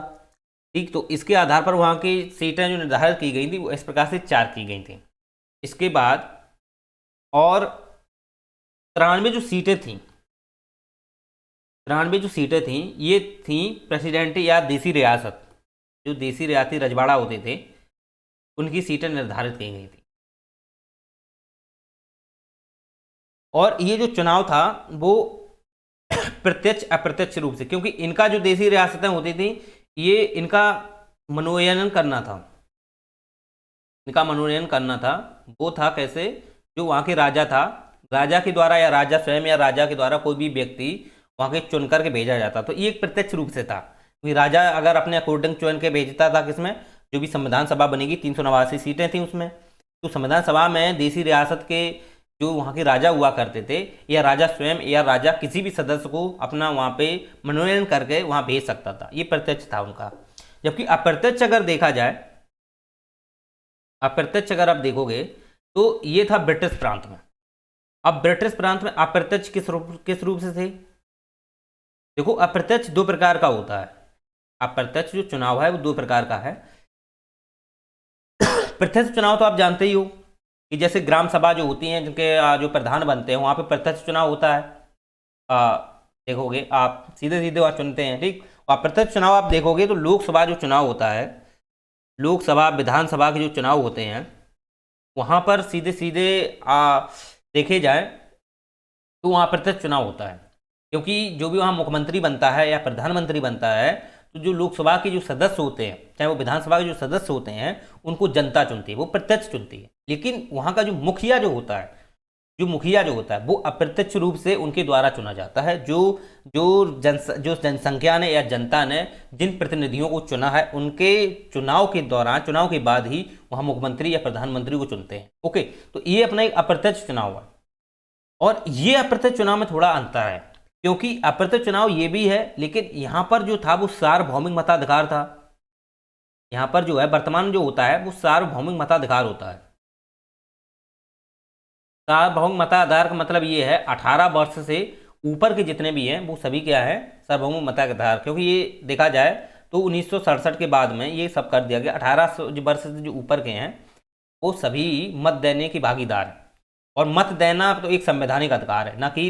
Speaker 1: ठीक। तो इसके आधार पर वहाँ की सीटें जो निर्धारित की गई थी वो इस प्रकार से 4 की गई थी। इसके बाद और 93 जो सीटें थीं, 93 जो सीटें थीं ये थीं प्रेसिडेंट या देसी रियासत, जो देसी रियासती रजवाड़ा होते थे उनकी सीटें निर्धारित की गई थी। और ये जो चुनाव था वो प्रत्यक्ष अप्रत्यक्ष रूप से, क्योंकि इनका जो देसी रियासतें होती थी ये इनका मनोनयन करना था, इनका मनोनयन करना था। वो था कैसे? जो वहाँ के राजा था, राजा के द्वारा या राजा स्वयं या राजा के द्वारा कोई भी व्यक्ति वहाँ के चुन करके भेजा जाता। तो ये एक प्रत्यक्ष रूप से था, क्योंकि राजा अगर अपने अकॉर्डिंग चुन के भेजता था, किसमें? जो भी संविधान सभा बनेगी 389 सीटें थी उसमें। तो संविधान सभा में देसी रियासत के जो वहाँ के राजा हुआ करते थे, या राजा स्वयं या राजा किसी भी सदस्य को अपना वहाँ पे मनोनयन करके वहाँ भेज सकता था, ये प्रत्यक्ष था उनका। जबकि अप्रत्यक्ष अगर देखा जाए, अप्रत्यक्ष अगर आप देखोगे तो ये था ब्रिटिश प्रांत में। अब ब्रिटिश प्रांत में अप्रत्यक्ष किस रूप से थे? देखो, अप्रत्यक्ष दो प्रकार का होता है। अप्रत्यक्ष जो चुनाव है वो दो प्रकार का है। प्रत्यक्ष चुनाव तो आप जानते ही हो कि जैसे ग्राम सभा जो होती हैं, जिनके जो प्रधान बनते हैं, वहाँ पे प्रत्यक्ष चुनाव होता है। देखोगे आप सीधे सीधे वहाँ चुनते हैं, ठीक। और अप्रत्यक्ष चुनाव आप देखोगे तो लोकसभा जो चुनाव होता है, लोकसभा विधानसभा के जो चुनाव होते हैं, वहाँ पर सीधे सीधे देखे जाए तो वहाँ प्रत्यक्ष चुनाव होता है। क्योंकि जो भी वहाँ मुख्यमंत्री बनता है या प्रधानमंत्री बनता है, तो जो लोकसभा के जो सदस्य होते हैं, चाहे वो विधानसभा के जो सदस्य होते हैं, उनको जनता चुनती है, वो प्रत्यक्ष चुनती है। लेकिन वहाँ का जो मुखिया जो होता है, वो अप्रत्यक्ष रूप से उनके द्वारा चुना जाता है। जो जनसंख्या ने या जनता ने जिन प्रतिनिधियों को चुना है, उनके चुनाव के दौरान, चुनाव के बाद ही वहाँ मुख्यमंत्री या प्रधानमंत्री को चुनते हैं। ओके, तो ये अपना एक अप्रत्यक्ष चुनाव है। और ये अप्रत्यक्ष चुनाव में थोड़ा अंतर है, क्योंकि अप्रत्यक्ष चुनाव ये भी है, लेकिन यहाँ पर जो था वो सार्वभौमिक मताधिकार था। यहाँ पर जो है वर्तमान जो होता है वो सार्वभौमिक मताधिकार होता है। सार्वभौमिक मताधिकार का मतलब ये है 18 वर्ष से ऊपर के जितने भी हैं वो सभी क्या है, सार्वभौमिक मताधिकार। क्योंकि ये देखा जाए तो 1967 के बाद में ये सब कर दिया गया, 18 वर्ष से जो ऊपर के हैं वो सभी मत देने की भागीदार हैं। और मत देना तो एक संवैधानिक अधिकार है, ना कि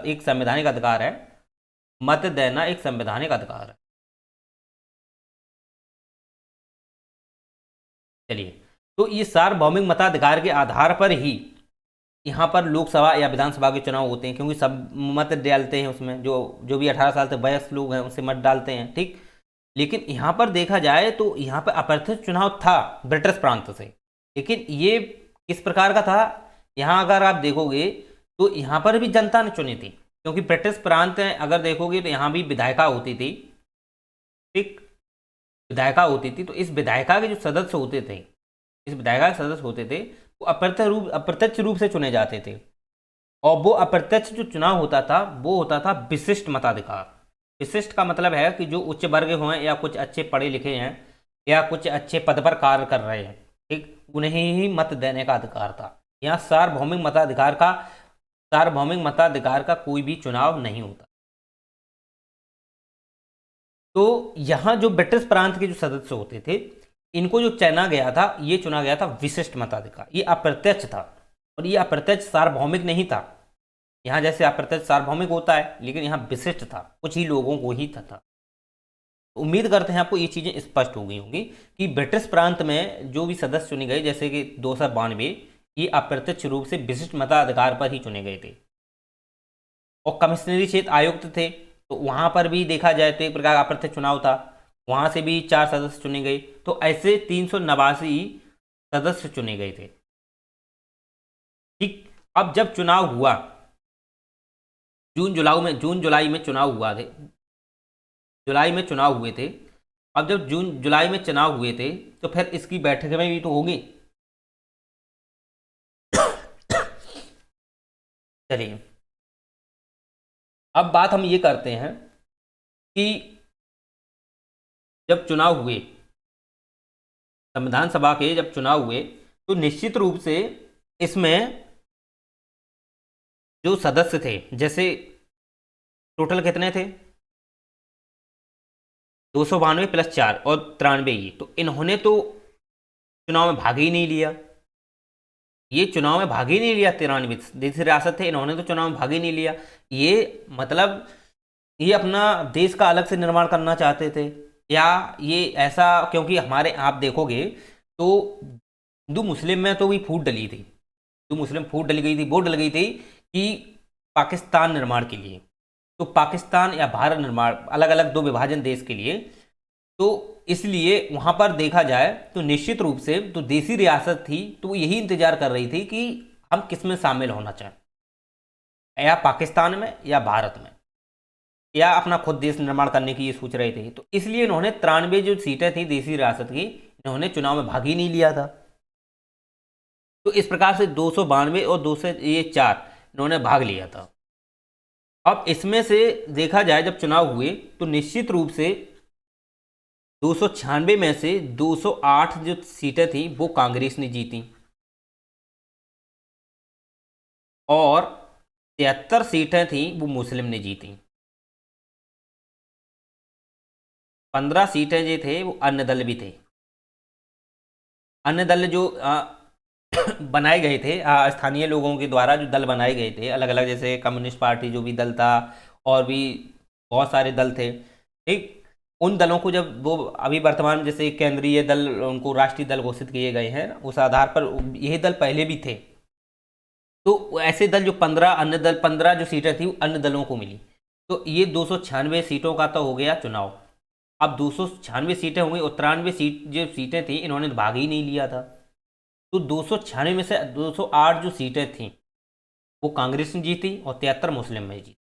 Speaker 1: एक संवैधानिक अधिकार है, मत देना एक संवैधानिक अधिकार है। चलिए, तो ये सार्वभौमिक मताधिकार के आधार पर ही यहाँ पर लोकसभा या विधानसभा के चुनाव होते हैं, क्योंकि सब मत डालते हैं उसमें, जो भी 18 साल तक वयस्क लोग हैं उनसे मत डालते हैं, ठीक। लेकिन यहाँ पर देखा जाए तो यहाँ पर अप्रत्यक्ष चुनाव था ब्रिटिश प्रांत से। लेकिन ये किस प्रकार का था, यहाँ अगर आप देखोगे तो यहाँ पर भी जनता ने चुनी थी। क्योंकि ब्रिटिश प्रांत अगर देखोगे तो यहाँ भी विधायिका होती थी, ठीक, विधायिका होती थी। तो इस विधायिका के जो सदस्य होते थे, वो अप्रत्यक्ष रूप से चुने जाते थे। और वो अप्रत्यक्ष जो चुनाव होता था वो होता था विशिष्ट मताधिकार। विशिष्ट का मतलब है कि जो उच्च वर्ग हों या कुछ अच्छे पढ़े लिखे हैं या कुछ अच्छे पद पर कार्य कर रहे हैं, ठीक, उन्हें ही मत देने का अधिकार था। यहाँ सार्वभौमिक मताधिकार का कोई भी चुनाव नहीं होता। तो यहाँ जो ब्रिटिश प्रांत के जो सदस्य होते थे, इनको जो चुना गया था विशिष्ट मताधिकार। ये अप्रत्यक्ष था, और ये अप्रत्यक्ष सार्वभौमिक नहीं था। यहाँ जैसे अप्रत्यक्ष सार्वभौमिक होता है, लेकिन यहाँ विशिष्ट था, कुछ ही लोगों को ही था। उम्मीद करते हैं आपको ये चीज़ें स्पष्ट हो गई होंगी कि ब्रिटिश प्रांत में जो भी सदस्य चुने गए, जैसे कि 292, ये अप्रत्यक्ष रूप से विशिष्ट मताधिकार पर ही चुने गए थे। और कमिश्नरी क्षेत्र आयुक्त थे, तो वहाँ पर भी देखा जाए तो एक प्रकार का अप्रत्यक्ष चुनाव था, वहाँ से भी 4 सदस्य चुने गए। तो ऐसे 389 सदस्य चुने गए थे, ठीक। अब जब चुनाव हुआ, जून जुलाई में चुनाव हुए थे। अब जब जून जुलाई में चुनाव हुए थे तो फिर इसकी बैठक में भी तो होगी। चलिए, अब बात हम ये करते हैं कि जब चुनाव हुए, संविधान सभा के जब चुनाव हुए, तो निश्चित रूप से इसमें जो सदस्य थे, जैसे टोटल कितने थे, 292 प्लस 4 और 93 ये, तो इन्होंने तो चुनाव में भाग ही नहीं लिया। ये चुनाव में भाग ही नहीं लिया, 93 देश रियासत थे, इन्होंने तो चुनाव में भाग ही नहीं लिया। ये मतलब ये अपना देश का अलग से निर्माण करना चाहते थे, या ये ऐसा, क्योंकि हमारे आप देखोगे तो हिंदू मुस्लिम में तो भी फूट डली थी, हिंदू मुस्लिम फूट डली गई थी, वोट डल गई थी कि पाकिस्तान निर्माण के लिए, तो पाकिस्तान या भारत निर्माण, अलग अलग दो विभाजन देश के लिए। तो इसलिए वहाँ पर देखा जाए तो निश्चित रूप से तो देसी रियासत थी, तो वो यही इंतजार कर रही थी कि हम किस में शामिल होना चाहें, या पाकिस्तान में या भारत में, या अपना खुद देश निर्माण करने की ये सोच रहे थे। तो इसलिए इन्होंने 93 जो सीटें थी देसी रियासत की, इन्होंने चुनाव में भाग ही नहीं लिया था। तो इस प्रकार से 292 और 204 इन्होंने भाग लिया था। अब इसमें से देखा जाए जब चुनाव हुए तो निश्चित रूप से 296 में से 208 जो सीटें थी वो कांग्रेस ने जीती और 73 सीटें थी वो मुस्लिम ने जीती। 15 सीटें जो थे वो अन्य दल भी थे। अन्य दल जो बनाए गए थे स्थानीय लोगों के द्वारा, जो दल बनाए गए थे अलग अलग, जैसे कम्युनिस्ट पार्टी जो भी दल था और भी बहुत सारे दल थे, ठीक। उन दलों को जब वो अभी वर्तमान जैसे केंद्रीय दल, उनको राष्ट्रीय दल घोषित किए गए हैं, उस आधार पर यही दल पहले भी थे। तो ऐसे दल जो 15 अन्य दल, 15 जो सीटें थी अन्य दलों को मिली। तो ये 296 सीटों का तो हो गया चुनाव। अब 296 सीटें होंगी और 93 सीट जो सीटें थी इन्होंने भाग ही नहीं लिया था। तो 296 में से 208 जो सीटें थीं वो कांग्रेस ने जीती और 73 मुस्लिम में जीती।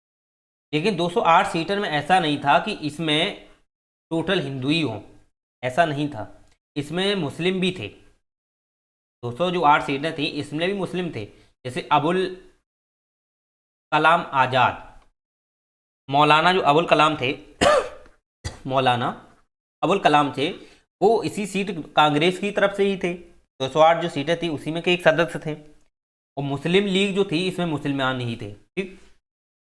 Speaker 1: लेकिन 208 सीटर में ऐसा नहीं था कि इसमें टोटल हिंदू ही हों, ऐसा नहीं था, इसमें मुस्लिम भी थे। 200 जो 8 सीटें थी इसमें भी मुस्लिम थे, जैसे अबुल कलाम आज़ाद, मौलाना जो अबुल कलाम थे मौलाना अबुल कलाम थे, वो इसी सीट कांग्रेस की तरफ से ही थे। 208 जो सीटें थी उसी में के एक सदस्य थे। और मुस्लिम लीग जो थी इसमें मुसलमान नहीं थे, ठीक,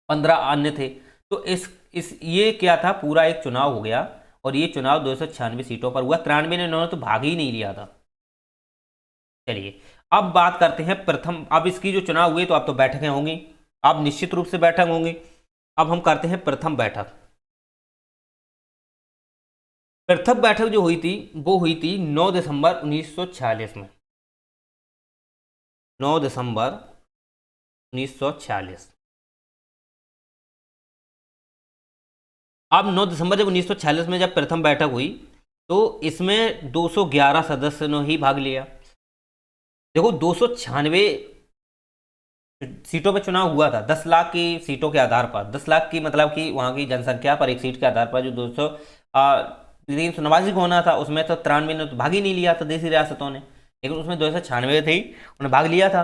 Speaker 1: 15 अन्य थे। तो इस ये क्या था, पूरा एक चुनाव हो गया और ये चुनाव 296 सीटों पर हुआ। 93 में इन्होंने तो भाग ही नहीं लिया था। चलिए अब बात करते हैं प्रथम, अब इसकी जो चुनाव हुए तो अब तो बैठकें होंगी, अब निश्चित रूप से बैठक होंगी। अब हम करते हैं प्रथम बैठक। प्रथम बैठक जो हुई थी वो हुई थी 9 दिसंबर 1946 में। 9 दिसंबर 1946। अब 9 दिसंबर जब 1946 में जब प्रथम बैठक हुई तो इसमें 211 सदस्यों ने ही भाग लिया। देखो 296 सीटों पे चुनाव हुआ था, 10 लाख की सीटों के आधार पर, 10 लाख की मतलब कि वहाँ की जनसंख्या पर एक सीट के आधार पर जो 293 को होना था, उसमें तो 93 ने तो भाग ही नहीं लिया था देसी रियासतों ने, लेकिन उसमें 296 थे उन्होंने भाग लिया था।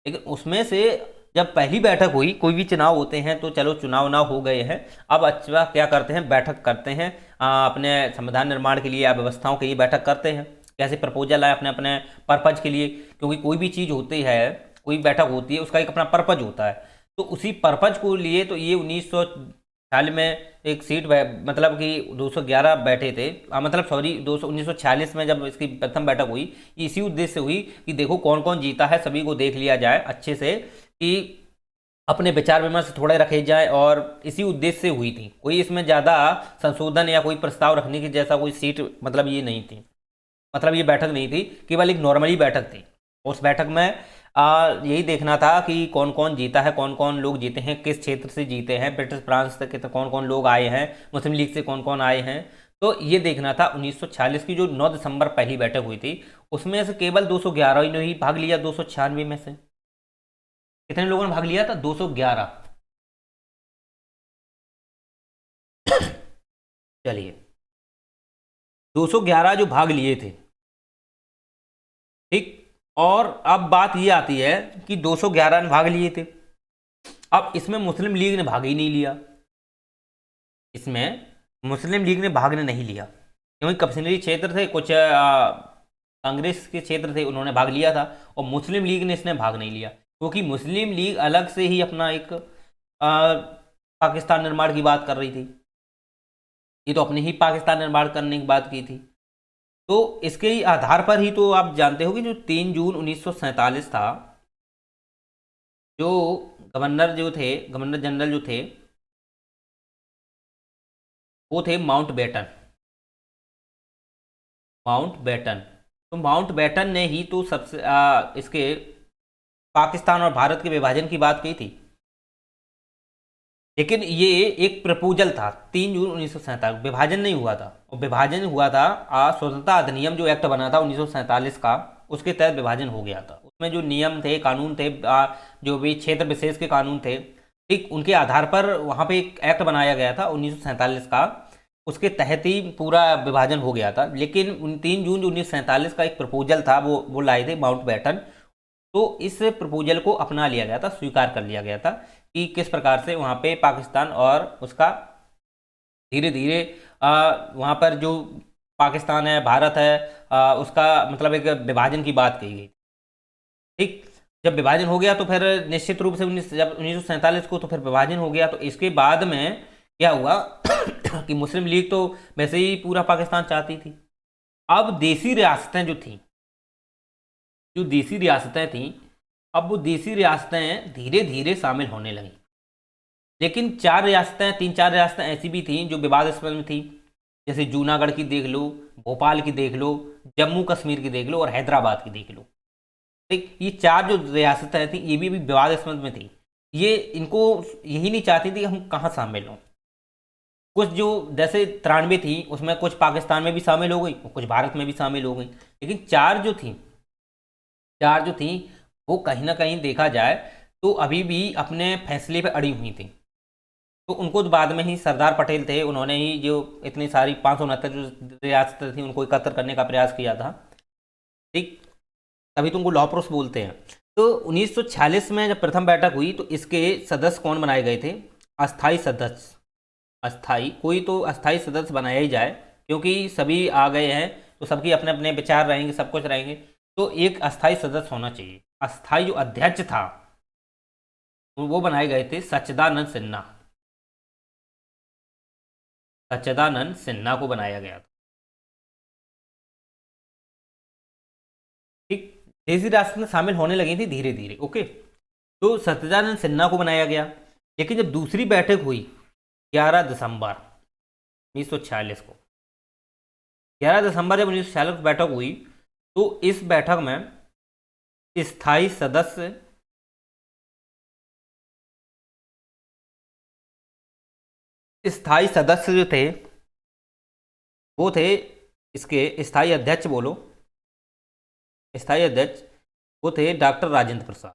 Speaker 1: लेकिन उसमें से जब पहली बैठक हुई, कोई भी चुनाव होते हैं तो चलो चुनाव ना हो गए हैं, अब अच्छा क्या करते हैं, बैठक करते हैं, अपने संविधान निर्माण के लिए या व्यवस्थाओं के लिए बैठक करते हैं, कैसे प्रपोजल आए अपने अपने पर्पज के लिए, क्योंकि कोई भी चीज़ होती है, कोई बैठक होती है, उसका एक अपना पर्पज होता है। तो उसी पर्पज को लिए तो ये 1946 में एक सीट मतलब कि 211 बैठे थे, मतलब सॉरी 1946 में जब इसकी प्रथम बैठक हुई, इसी उद्देश्य से हुई कि देखो कौन कौन जीता है, सभी को देख लिया जाए अच्छे से, कि अपने विचार विमर्श थोड़े रखे जाए, और इसी उद्देश्य से हुई थी। कोई इसमें ज़्यादा संशोधन या कोई प्रस्ताव रखने की जैसा कोई सीट मतलब ये नहीं थी, मतलब ये बैठक नहीं थी, केवल एक नॉर्मली बैठक थी। उस बैठक में यही देखना था कि कौन कौन जीता है, कौन कौन लोग जीते हैं, किस क्षेत्र से जीते हैं, ब्रिटिश फ्रांस से कौन कौन लोग आए हैं, मुस्लिम लीग से कौन कौन आए हैं, तो ये देखना था। 1946 की जो 9 दिसंबर पहली बैठक हुई थी उसमें से केवल 211 ने ही भाग लिया। 296 में से कितने लोगों ने भाग लिया था? 211। चलिए 211 जो भाग लिए थे, ठीक। और अब बात ये आती है कि 211 ने भाग लिए थे, अब इसमें मुस्लिम लीग ने भाग ही नहीं लिया। इसमें मुस्लिम लीग ने भाग नहीं लिया क्योंकि कश्मीरी क्षेत्र थे, कुछ कांग्रेस के क्षेत्र थे, उन्होंने भाग लिया था, और मुस्लिम लीग ने इसने भाग नहीं लिया क्योंकि मुस्लिम लीग अलग से ही अपना एक पाकिस्तान निर्माण की बात कर रही थी। ये तो अपने ही पाकिस्तान निर्माण करने की बात की थी। तो इसके ही आधार पर ही तो आप जानते हो कि जो 3 जून 1947 था, जो गवर्नर जनरल जो थे वो थे माउंटबेटन। तो माउंटबेटन ने ही तो सबसे इसके पाकिस्तान और भारत के विभाजन की बात की थी। लेकिन ये एक प्रपोजल था, 3 जून 1947, विभाजन नहीं हुआ था। और विभाजन हुआ था स्वतंत्रता अधिनियम जो एक्ट बना था 1947 का, उसके तहत विभाजन हो गया था। उसमें जो नियम थे, कानून थे, जो भी क्षेत्र विशेष के कानून थे, ठीक, उनके आधार पर वहाँ पे एक एक्ट बनाया गया था 1947 का, उसके तहत ही पूरा विभाजन हो गया था। लेकिन 3 जून 1947 का एक प्रपोजल था, वो लाए थे माउंटबेटन। तो इस प्रपोजल को अपना लिया गया था, स्वीकार कर लिया गया था कि किस प्रकार से वहाँ पे पाकिस्तान और उसका धीरे धीरे वहाँ पर जो पाकिस्तान है, भारत है, उसका मतलब एक विभाजन की बात कही गई। ठीक, जब विभाजन हो गया तो फिर निश्चित रूप से जब 1947 को तो फिर विभाजन हो गया, तो इसके बाद में क्या हुआ कि मुस्लिम लीग तो वैसे ही पूरा पाकिस्तान चाहती थी। अब देसी रियासतें जो थी, जो देसी रियासतें थीं, अब वो देसी रियासतें धीरे धीरे शामिल होने लगी। लेकिन 3-4 रियासतें ऐसी भी थीं जो विवादास्पद में थी, जैसे जूनागढ़ की देख लो, भोपाल की देख लो, जम्मू कश्मीर की देख लो और हैदराबाद की देख लो। ठीक, ये 4 जो रियासतें थी ये भी अभी विवादास्पद में थी। ये इनको यही नहीं चाहती थी हम कहाँ शामिल हों। कुछ जो जैसे 93 थी उसमें कुछ पाकिस्तान में भी शामिल हो गई, कुछ भारत में भी शामिल हो गई। लेकिन 4 जो थी वो कहीं ना कहीं देखा जाए तो अभी भी अपने फैसले पे अड़ी हुई थी। तो उनको तो बाद में ही सरदार पटेल थे, उन्होंने ही जो इतनी सारी 569 जो रियासतें थी उनको एकत्र करने का प्रयास किया था। ठीक, तभी तो उनको लॉ-प्रोस बोलते हैं। तो 1946 में जब प्रथम बैठक हुई तो इसके सदस्य कौन बनाए गए थे? अस्थाई सदस्य। अस्थाई, कोई तो अस्थाई सदस्य बनाया ही जाए, क्योंकि सभी आ गए हैं तो सबकी अपने अपने विचार रहेंगे, सब कुछ रहेंगे, तो एक अस्थाई सदस्य होना चाहिए। अस्थाई जो अध्यक्ष था वो बनाए गए थे सच्चिदानंद सिन्हा। सच्चिदानंद सिन्हा को बनाया गया था। ठीक, देसी राष्ट्र में शामिल होने लगी थी धीरे धीरे। ओके, तो सच्चिदानंद सिन्हा को बनाया गया। लेकिन जब दूसरी बैठक हुई 11 दिसंबर 1946 को, 11 दिसंबर जब 1946 को बैठक हुई तो इस बैठक में स्थायी सदस्य जो थे वो थे इसके स्थायी अध्यक्ष, बोलो स्थायी अध्यक्ष, वो थे डॉक्टर राजेंद्र प्रसाद।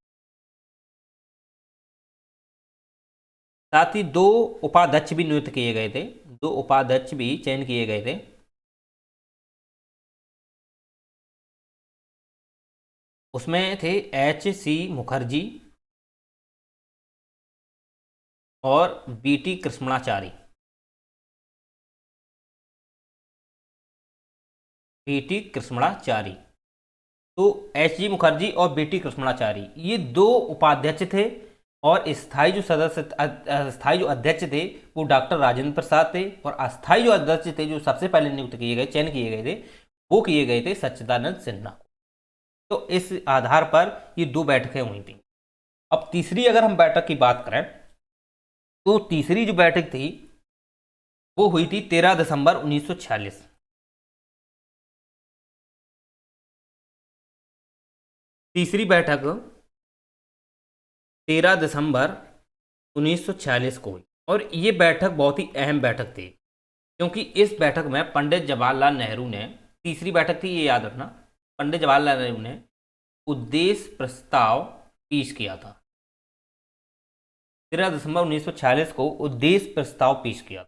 Speaker 1: साथ ही 2 उपाध्यक्ष भी नियुक्त किए गए थे, 2 उपाध्यक्ष भी चयन किए गए थे। उसमें थे H.C. मुखर्जी और B.T. कृष्णमाचारी। B.T. कृष्णमाचारी, तो H.G. मुखर्जी और B.T. कृष्णमाचारी ये 2 उपाध्यक्ष थे। और स्थायी जो अध्यक्ष थे वो डॉक्टर राजेंद्र प्रसाद थे। और अस्थायी जो अध्यक्ष थे, जो सबसे पहले नियुक्त किए गए, चयन किए गए थे, वो किए गए थे सच्चिदानंद सिन्हा। तो इस आधार पर ये 2 बैठकें हुई थी। अब तीसरी अगर हम बैठक की बात करें तो तीसरी जो बैठक थी वो हुई थी 13 दिसंबर 1946। तीसरी बैठक 13 दिसंबर 1946 को हुई। और ये बैठक बहुत ही अहम बैठक थी, क्योंकि इस बैठक में पंडित जवाहरलाल नेहरू ने, तीसरी बैठक थी ये याद रखना, पंडित जवाहरलाल नेहरू ने उद्देश्य प्रस्ताव पेश किया था। 13 दिसंबर 1946 को उद्देश्य प्रस्ताव पेश किया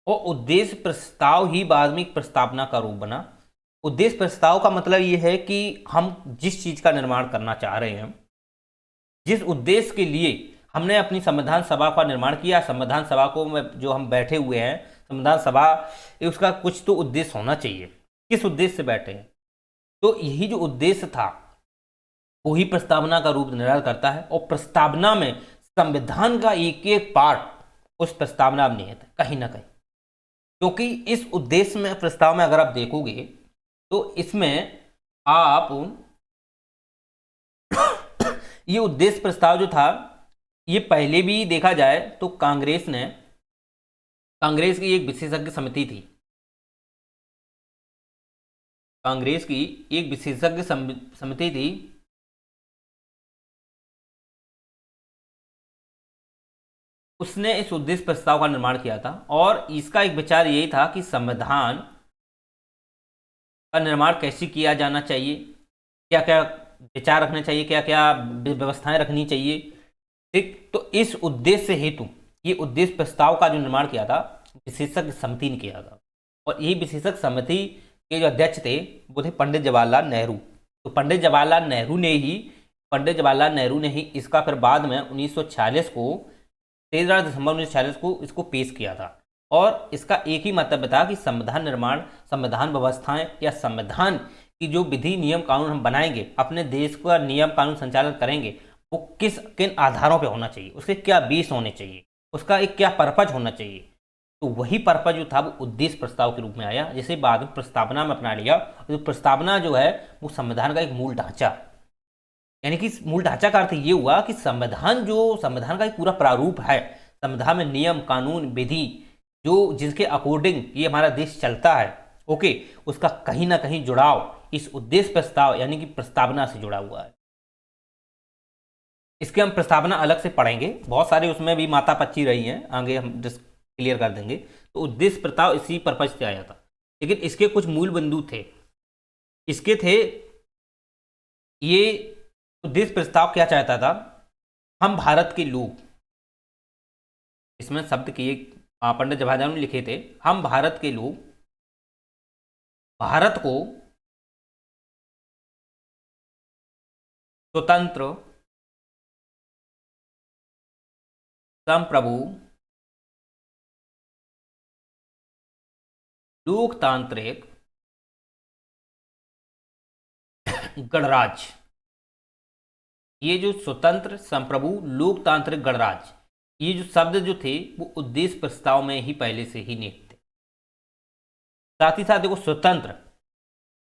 Speaker 1: और उद्देश्य प्रस्ताव ही बाद में एक प्रस्तावना का रूप बना। उद्देश्य प्रस्ताव का मतलब ये है कि हम जिस चीज़ का निर्माण करना चाह रहे हैं, जिस उद्देश्य के लिए हमने अपनी संविधान सभा का निर्माण किया, संविधान सभा को जो हम बैठे हुए हैं, संविधान सभा, उसका कुछ तो उद्देश्य होना चाहिए। किस उद्देश्य से बैठे हैं, तो यही जो उद्देश्य था वही प्रस्तावना का रूप निर्धारित करता है। और प्रस्तावना में संविधान का एक एक पार्ट उस प्रस्तावना में निहित है कहीं ना कहीं, क्योंकि इस उद्देश्य में, प्रस्ताव में अगर आप देखोगे तो इसमें आप ये उद्देश्य प्रस्ताव जो था ये पहले भी देखा जाए तो कांग्रेस की एक विशेषज्ञ समिति थी, कांग्रेस की एक विशेषज्ञ समिति थी, उसने इस उद्देश्य प्रस्ताव का निर्माण किया था। और इसका एक विचार यही था कि संविधान का निर्माण कैसे किया जाना चाहिए, क्या क्या विचार रखने चाहिए, क्या क्या व्यवस्थाएं रखनी चाहिए। ठीक, तो इस उद्देश्य हेतु ये उद्देश्य प्रस्ताव का जो निर्माण किया था विशेषज्ञ समिति ने किया था। और यही विशेषज्ञ समिति के जो अध्यक्ष थे वो थे पंडित जवाहरलाल नेहरू। तो पंडित जवाहरलाल नेहरू ने ही इसका फिर बाद में 1946 को 13 दिसंबर 1946 को इसको पेश किया था। और इसका एक ही मतव्य था कि संविधान निर्माण, संविधान व्यवस्थाएं या संविधान की जो विधि नियम कानून हम बनाएंगे, अपने देश का नियम कानून संचालन करेंगे, वो किन आधारों पे होना चाहिए, उसके क्या बेस होने चाहिए, उसका एक क्या पर्पज होना चाहिए। तो वही पर्पज जो था वो उद्देश्य प्रस्ताव के रूप में आया, जिसे बाद में प्रस्तावना में अपना लिया। तो प्रस्तावना जो है वो संविधान का एक मूल ढांचा, यानी कि मूल ढांचा का अर्थ ये हुआ कि संविधान का एक पूरा प्रारूप है, संविधान में नियम कानून विधि जो जिसके अकॉर्डिंग ये हमारा देश चलता है, ओके, उसका कहीं ना कहीं जुड़ाव इस उद्देश्य प्रस्ताव यानी कि प्रस्तावना से जुड़ा हुआ है। इसके हम प्रस्तावना अलग से पढ़ेंगे, बहुत सारे उसमें भी माता पच्ची रही हैं, आगे हम क्लियर कर देंगे। तो उद्देश्य प्रस्ताव इसी पर्पज से आया था, लेकिन इसके कुछ मूल बिंदु थे। इसके थे, ये उद्देश्य प्रस्ताव क्या चाहता था, हम भारत के लोग, इसमें शब्द किए पंडित जवाहरलाल ने लिखे थे, हम भारत के लोग भारत को स्वतंत्र, संप्रभु, लोकतांत्रिक गणराज्य, ये जो स्वतंत्र, संप्रभु, लोकतांत्रिक गणराज्य, ये जो शब्द जो थे वो उद्देश्य प्रस्ताव में ही पहले से ही निहित थे। साथ ही साथ देखो स्वतंत्र,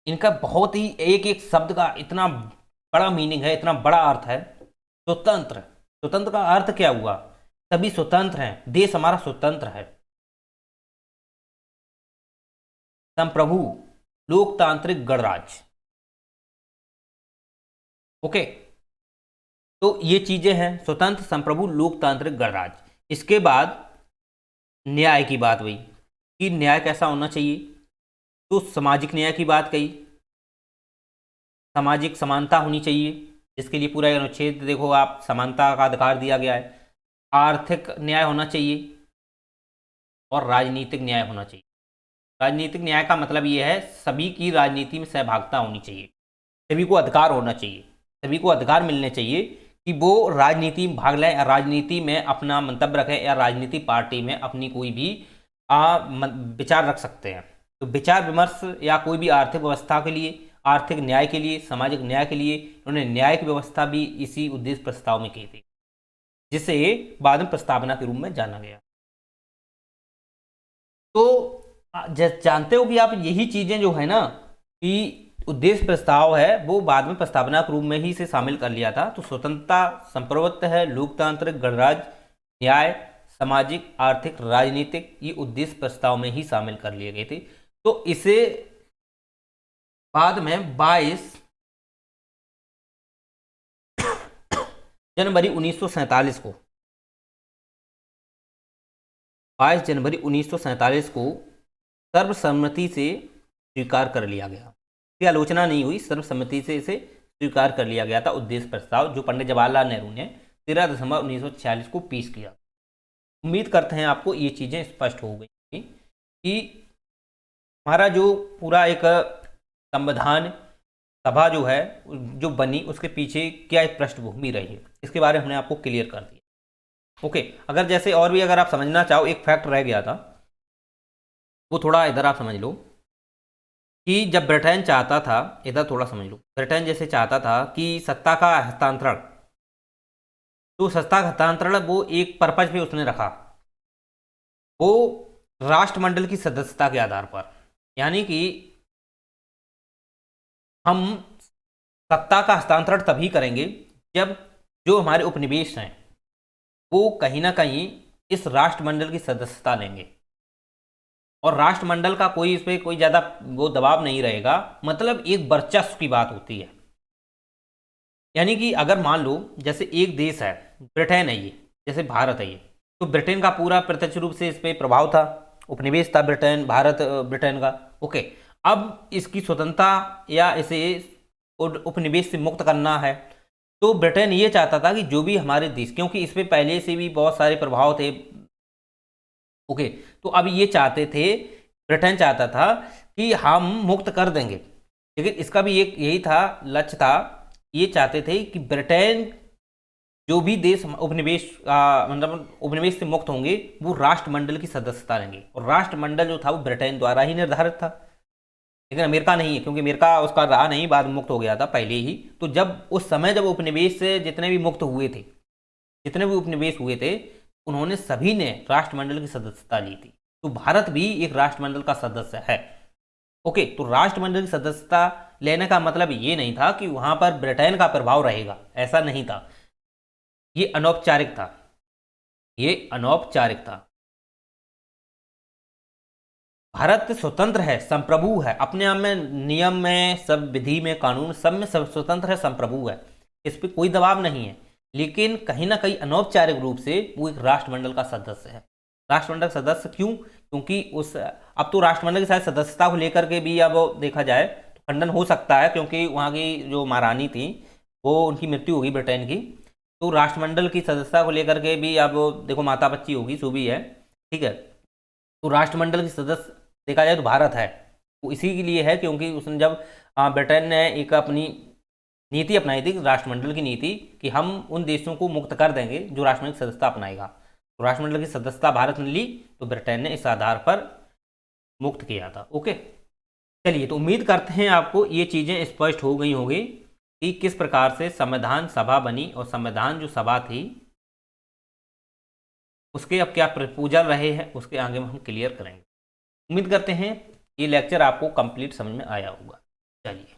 Speaker 1: इनका बहुत ही एक एक शब्द का इतना बड़ा मीनिंग है, इतना बड़ा अर्थ है। स्वतंत्र, स्वतंत्र का अर्थ क्या हुआ, सभी स्वतंत्र हैं, देश हमारा स्वतंत्र है। संप्रभु, लोकतांत्रिक गणराज्य, ओके, तो ये चीजें हैं, स्वतंत्र, संप्रभु, लोकतांत्रिक गणराज्य। इसके बाद न्याय की बात हुई कि न्याय कैसा होना चाहिए, तो सामाजिक न्याय की बात कही, सामाजिक समानता होनी चाहिए, जिसके लिए पूरा अनुच्छेद देखो आप, समानता का अधिकार दिया गया है। आर्थिक न्याय होना चाहिए और राजनीतिक न्याय होना चाहिए। राजनीतिक न्याय का मतलब ये है सभी की राजनीति में सहभागिता होनी चाहिए, सभी को अधिकार होना चाहिए, सभी को अधिकार मिलने चाहिए कि वो राजनीति में भाग लें या राजनीति में अपना मंतव्य रखें या राजनीति पार्टी में अपनी कोई भी विचार रख सकते हैं। तो विचार विमर्श या कोई भी आर्थिक व्यवस्था के लिए, आर्थिक न्याय के लिए, सामाजिक न्याय के लिए उन्होंने न्यायिक व्यवस्था भी इसी उद्देश्य प्रस्ताव में की थी, जिसे बाद में प्रस्तावना के रूप में जाना गया। तो जानते हो कि आप यही चीजें जो है ना कि उद्देश्य प्रस्ताव है वो बाद में प्रस्तावना के रूप में ही से शामिल कर लिया था। तो स्वतंत्रता, संप्रभुत्व है, लोकतांत्रिक गणराज्य, न्याय, सामाजिक, आर्थिक, राजनीतिक, ये उद्देश्य प्रस्ताव में ही शामिल कर लिए गए थे। तो इसे बाद में 22 जनवरी 1947 को 22 जनवरी 1947 को सर्वसम्मति से स्वीकार कर लिया गया। इसकी आलोचना नहीं हुई, सर्वसम्मति से इसे स्वीकार कर लिया गया था उद्देश्य प्रस्ताव, जो पंडित जवाहरलाल नेहरू ने 13 दिसंबर 1946 को पेश किया। उम्मीद करते हैं आपको ये चीज़ें स्पष्ट हो गई कि हमारा जो पूरा एक संविधान सभा जो है जो बनी, उसके पीछे क्या एक पृष्ठभूमि रही है, इसके बारे में हमने आपको क्लियर कर दिया। ओके, अगर जैसे और भी अगर आप समझना चाहो, एक फैक्ट रह गया था, वो थोड़ा इधर आप समझ लो कि जब ब्रिटेन चाहता था, इधर थोड़ा समझ लो, ब्रिटेन जैसे चाहता था कि सत्ता का हस्तांतरण, तो सत्ता का हस्तांतरण वो एक पर्पज पे उसने रखा, वो राष्ट्रमंडल की सदस्यता के आधार पर, यानी कि हम सत्ता का हस्तांतरण तभी करेंगे जब जो हमारे उपनिवेश हैं वो कहीं ना कहीं इस राष्ट्रमंडल की सदस्यता लेंगे, और राष्ट्रमंडल का कोई इस पर कोई ज़्यादा वो दबाव नहीं रहेगा, मतलब एक वर्चस्व की बात होती है। यानी कि अगर मान लो जैसे एक देश है, ब्रिटेन है ये, जैसे भारत है ये, तो ब्रिटेन का पूरा प्रत्यक्ष रूप से इस पर प्रभाव था, उपनिवेश था ब्रिटेन, भारत ब्रिटेन का, ओके। अब इसकी स्वतंत्रता या इसे उपनिवेश से मुक्त करना है, तो ब्रिटेन ये चाहता था कि जो भी हमारे देश, क्योंकि इस पर पहले से भी बहुत सारे प्रभाव थे, ओके, तो अब ये चाहते थे, ब्रिटेन चाहता था कि हम मुक्त कर देंगे, लेकिन इसका भी एक यही था, लक्ष्य था, ये चाहते थे कि ब्रिटेन जो भी देश उपनिवेश मतलब उपनिवेश से मुक्त होंगे वो राष्ट्रमंडल की सदस्यता लेंगे, और राष्ट्रमंडल जो था वो ब्रिटेन द्वारा ही निर्धारित था, लेकिन अमेरिका नहीं है, क्योंकि अमेरिका उसका रहा नहीं, बाद में मुक्त हो गया था पहले ही। तो जब उस समय जब उपनिवेश से जितने भी मुक्त हुए थे, जितने भी उपनिवेश हुए थे, उन्होंने सभी ने राष्ट्रमंडल की सदस्यता ली थी। तो भारत भी एक राष्ट्रमंडल का सदस्य है। ओके, तो राष्ट्रमंडल की सदस्यता लेने का मतलब ये नहीं था कि वहां पर ब्रिटेन का प्रभाव रहेगा, ऐसा नहीं था, ये अनौपचारिक था, ये अनौपचारिक था। भारत स्वतंत्र है, संप्रभु है, अपने आप में नियम में, सब विधि में, कानून सब में सब स्वतंत्र है, संप्रभु है, इस पर कोई दबाव नहीं है, लेकिन कहीं ना कहीं अनौपचारिक रूप से वो एक राष्ट्रमंडल का सदस्य है। राष्ट्रमंडल का सदस्य क्यों? क्योंकि उस अब तो राष्ट्रमंडल की शायद सदस्यता को लेकर के भी अब देखा जाए तो खंडन हो सकता है, क्योंकि वहाँ की जो महारानी थी वो उनकी मृत्यु होगी ब्रिटेन की, तो राष्ट्रमंडल की सदस्यता को लेकर के भी अब देखो माता बच्ची होगी, जो भी है, ठीक है। तो राष्ट्रमंडल की सदस्य देखा जाए तो भारत है, वो इसी के लिए है क्योंकि उसने जब ब्रिटेन ने एक अपनी नीति अपनाई थी, राष्ट्रमंडल की नीति, कि हम उन देशों को मुक्त कर देंगे जो राष्ट्रमंडल की सदस्यता अपनाएगा, तो राष्ट्रमंडल की सदस्यता भारत ने ली, तो ब्रिटेन ने इस आधार पर मुक्त किया था। ओके, चलिए, तो उम्मीद करते हैं आपको ये चीज़ें स्पष्ट हो गई होंगी कि किस प्रकार से संविधान सभा बनी, और संविधान जो सभा थी उसके अब क्या प्रपोजल रहे हैं उसके आगे हम क्लियर करेंगे। उम्मीद करते हैं ये लेक्चर आपको कंप्लीट समझ में आया होगा। चलिए।